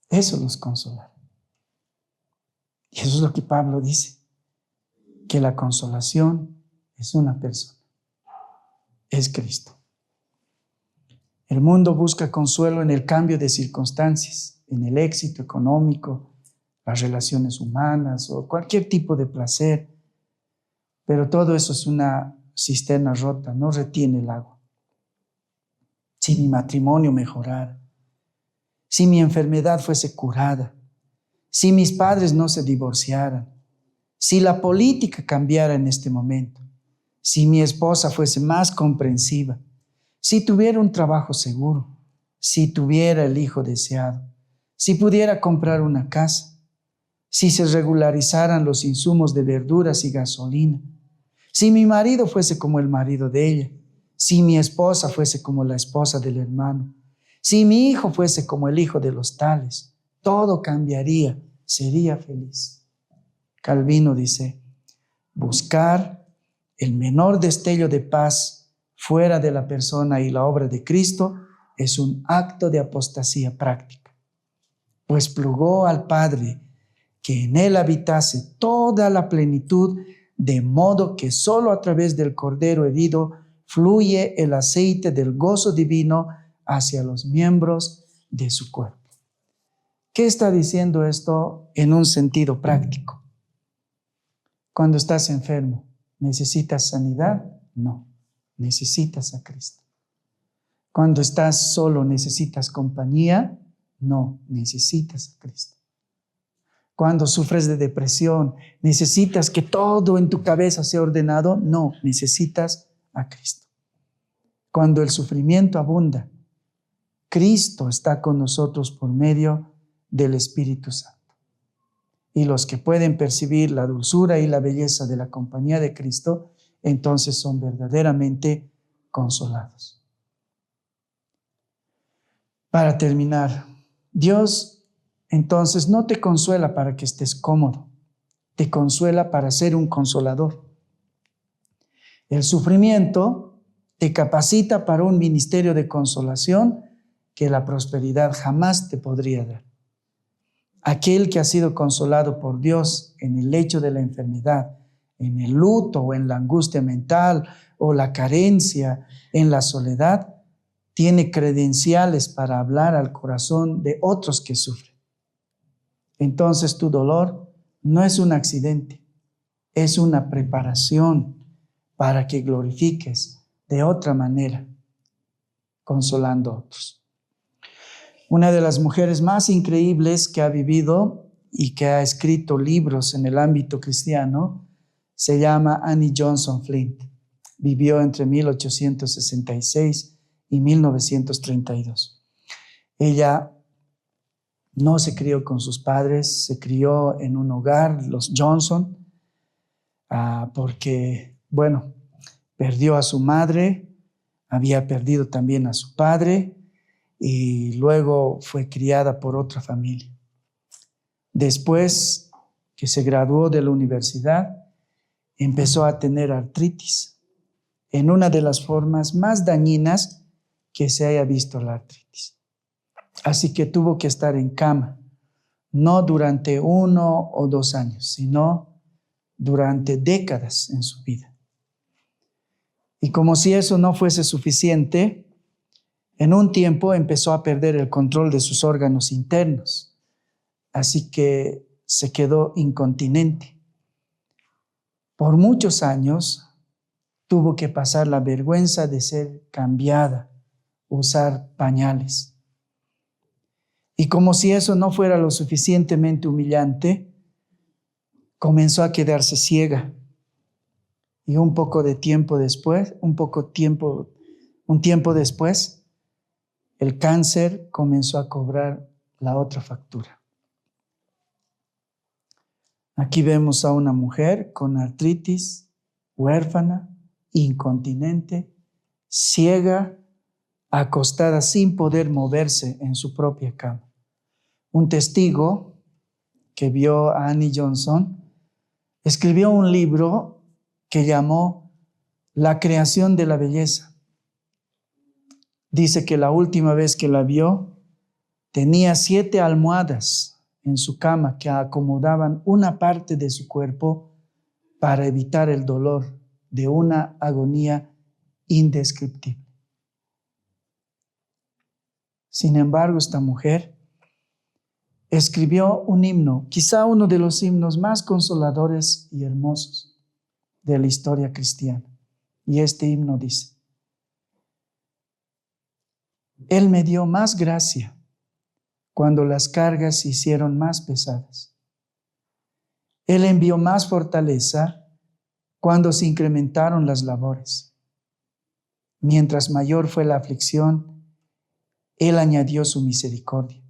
S1: Eso los consolará. Y eso es lo que Pablo dice, que la consolación es una persona, es Cristo. El mundo busca consuelo en el cambio de circunstancias, en el éxito económico, las relaciones humanas o cualquier tipo de placer. Pero todo eso es una cisterna rota, no retiene el agua. Si mi matrimonio mejorara, si mi enfermedad fuese curada, si mis padres no se divorciaran, si la política cambiara en este momento, si mi esposa fuese más comprensiva, si tuviera un trabajo seguro, si tuviera el hijo deseado, si pudiera comprar una casa, si se regularizaran los insumos de verduras y gasolina, si mi marido fuese como el marido de ella, si mi esposa fuese como la esposa del hermano, si mi hijo fuese como el hijo de los tales, todo cambiaría, sería feliz. Calvino dice, buscar el menor destello de paz fuera de la persona y la obra de Cristo es un acto de apostasía práctica, pues plugó al Padre que en él habitase toda la plenitud, de modo que solo a través del Cordero herido fluye el aceite del gozo divino hacia los miembros de su cuerpo. ¿Qué está diciendo esto en un sentido práctico? Cuando estás enfermo, ¿necesitas sanidad? No, necesitas a Cristo. Cuando estás solo, ¿necesitas compañía? No, necesitas a Cristo. Cuando sufres de depresión, ¿necesitas que todo en tu cabeza sea ordenado? No, necesitas a Cristo. Cuando el sufrimiento abunda, Cristo está con nosotros por medio del Espíritu Santo. Y los que pueden percibir la dulzura y la belleza de la compañía de Cristo, entonces son verdaderamente consolados. Para terminar, Dios entonces no te consuela para que estés cómodo. te consuela para ser un consolador. El sufrimiento te capacita para un ministerio de consolación que la prosperidad jamás te podría dar. Aquel que ha sido consolado por Dios en el lecho de la enfermedad, en el luto o en la angustia mental o la carencia, en la soledad, tiene credenciales para hablar al corazón de otros que sufren. Entonces tu dolor no es un accidente, es una preparación para que glorifiques de otra manera, consolando a otros. Una de las mujeres más increíbles que ha vivido y que ha escrito libros en el ámbito cristiano se llama Annie Johnson Flint. Vivió entre 1866 y 1932. Ella no se crió con sus padres, se crió en un hogar, los Johnson, porque, perdió a su madre, había perdido también a su padre y luego fue criada por otra familia. Después que se graduó de la universidad, empezó a tener artritis, en una de las formas más dañinas que se haya visto la artritis. Así que tuvo que estar en cama, no durante 1 o 2 años, sino durante décadas en su vida. Y como si eso no fuese suficiente, en un tiempo empezó a perder el control de sus órganos internos, así que se quedó incontinente. Por muchos años tuvo que pasar la vergüenza de ser cambiada, usar pañales. Y como si eso no fuera lo suficientemente humillante, comenzó a quedarse ciega. Y un tiempo después, el cáncer comenzó a cobrar la otra factura. Aquí vemos a una mujer con artritis, huérfana, incontinente, ciega, acostada sin poder moverse en su propia cama. Un testigo que vio a Annie Johnson escribió un libro que llamó La creación de la belleza. Dice que la última vez que la vio tenía 7 almohadas en su cama que acomodaban una parte de su cuerpo para evitar el dolor de una agonía indescriptible. Sin embargo, esta mujer escribió un himno, quizá uno de los himnos más consoladores y hermosos de la historia cristiana. Y este himno dice: Él me dio más gracia cuando las cargas se hicieron más pesadas. Él envió más fortaleza cuando se incrementaron las labores. Mientras mayor fue la aflicción, Él añadió su misericordia.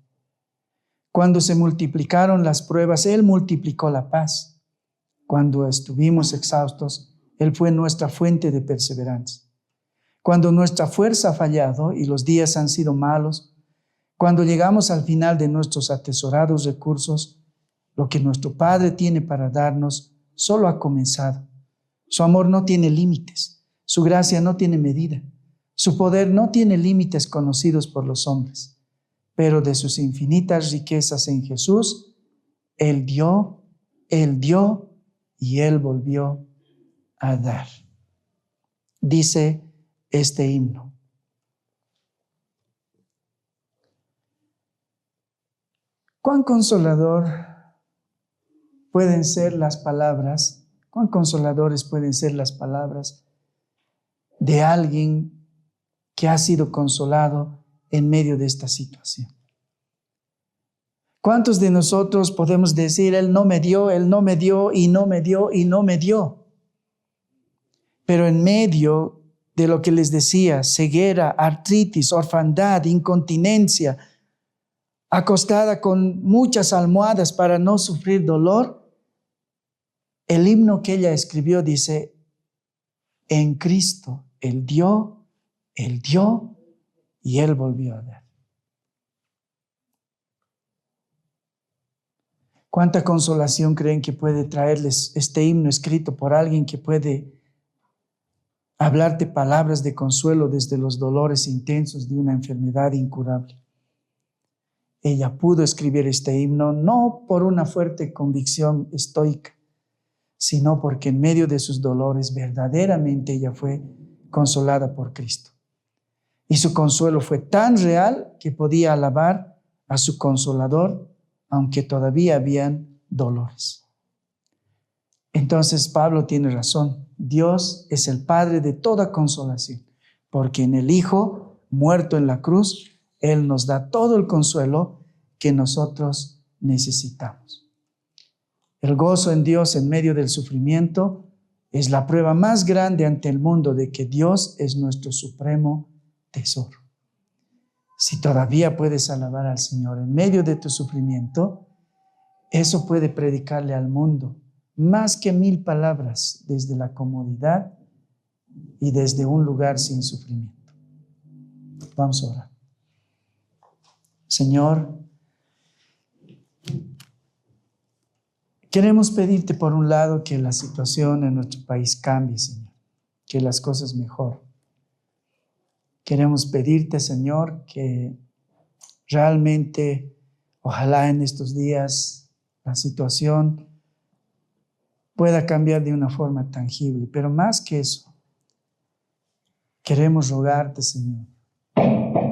S1: Cuando se multiplicaron las pruebas, Él multiplicó la paz. Cuando estuvimos exhaustos, Él fue nuestra fuente de perseverancia. Cuando nuestra fuerza ha fallado y los días han sido malos, cuando llegamos al final de nuestros atesorados recursos, lo que nuestro Padre tiene para darnos solo ha comenzado. Su amor no tiene límites, su gracia no tiene medida, su poder no tiene límites conocidos por los hombres, pero de sus infinitas riquezas en Jesús, Él dio y Él volvió a dar. Dice este himno: cuán consoladoras pueden ser las palabras de alguien que ha sido consolado en medio de esta situación. ¿Cuántos de nosotros podemos decir: Él no me dio y no me dio? Pero en medio de lo que les decía, ceguera, artritis, orfandad, incontinencia, acostada con muchas almohadas para no sufrir dolor, el himno que ella escribió dice: en Cristo Él dio y Él volvió a dar. ¿Cuánta consolación creen que puede traerles este himno escrito por alguien que puede hablarte palabras de consuelo desde los dolores intensos de una enfermedad incurable? Ella pudo escribir este himno no por una fuerte convicción estoica, sino porque en medio de sus dolores verdaderamente ella fue consolada por Cristo. Y su consuelo fue tan real que podía alabar a su consolador, aunque todavía habían dolores. Entonces Pablo tiene razón. Dios es el Padre de toda consolación, porque en el Hijo, muerto en la cruz, Él nos da todo el consuelo que nosotros necesitamos. El gozo en Dios en medio del sufrimiento es la prueba más grande ante el mundo de que Dios es nuestro supremo tesoro. Si todavía puedes alabar al Señor en medio de tu sufrimiento, eso puede predicarle al mundo más que 1000 palabras desde la comodidad y desde un lugar sin sufrimiento. Vamos a orar. Señor, queremos pedirte por un lado que la situación en nuestro país cambie, Señor, que las cosas mejoren. Queremos pedirte, Señor, que realmente, ojalá en estos días, la situación pueda cambiar de una forma tangible. Pero más que eso, queremos rogarte, Señor,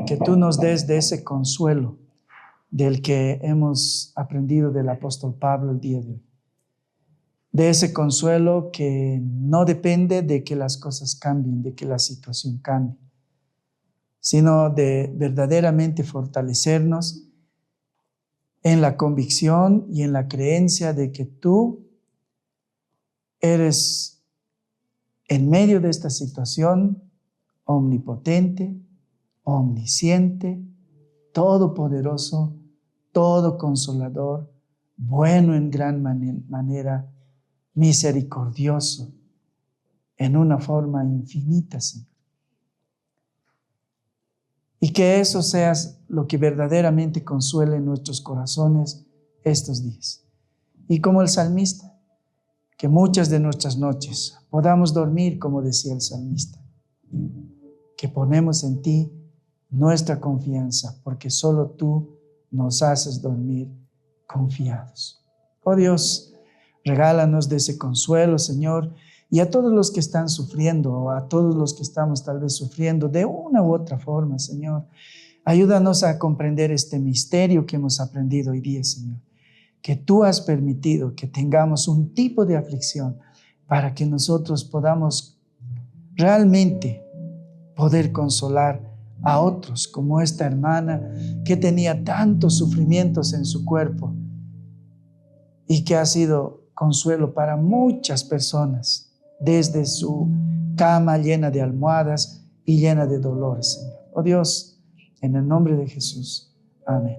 S1: que tú nos des de ese consuelo del que hemos aprendido del apóstol Pablo el día de hoy. De ese consuelo que no depende de que las cosas cambien, de que la situación cambie, sino de verdaderamente fortalecernos en la convicción y en la creencia de que tú eres en medio de esta situación omnipotente, omnisciente, todopoderoso, todo consolador, bueno en gran manera, misericordioso, en una forma infinita, Señor. Y que eso sea lo que verdaderamente consuele nuestros corazones estos días. Y como el salmista, que muchas de nuestras noches podamos dormir, como decía el salmista, que ponemos en ti nuestra confianza, porque solo tú nos haces dormir confiados. Oh Dios, regálanos de ese consuelo, Señor, y a todos los que están sufriendo, o a todos los que estamos tal vez sufriendo de una u otra forma, Señor, ayúdanos a comprender este misterio que hemos aprendido hoy día, Señor, que tú has permitido que tengamos un tipo de aflicción para que nosotros podamos realmente poder consolar a otros, como esta hermana que tenía tantos sufrimientos en su cuerpo y que ha sido consuelo para muchas personas desde su cama llena de almohadas y llena de dolores, Señor. Oh Dios, en el nombre de Jesús. Amén.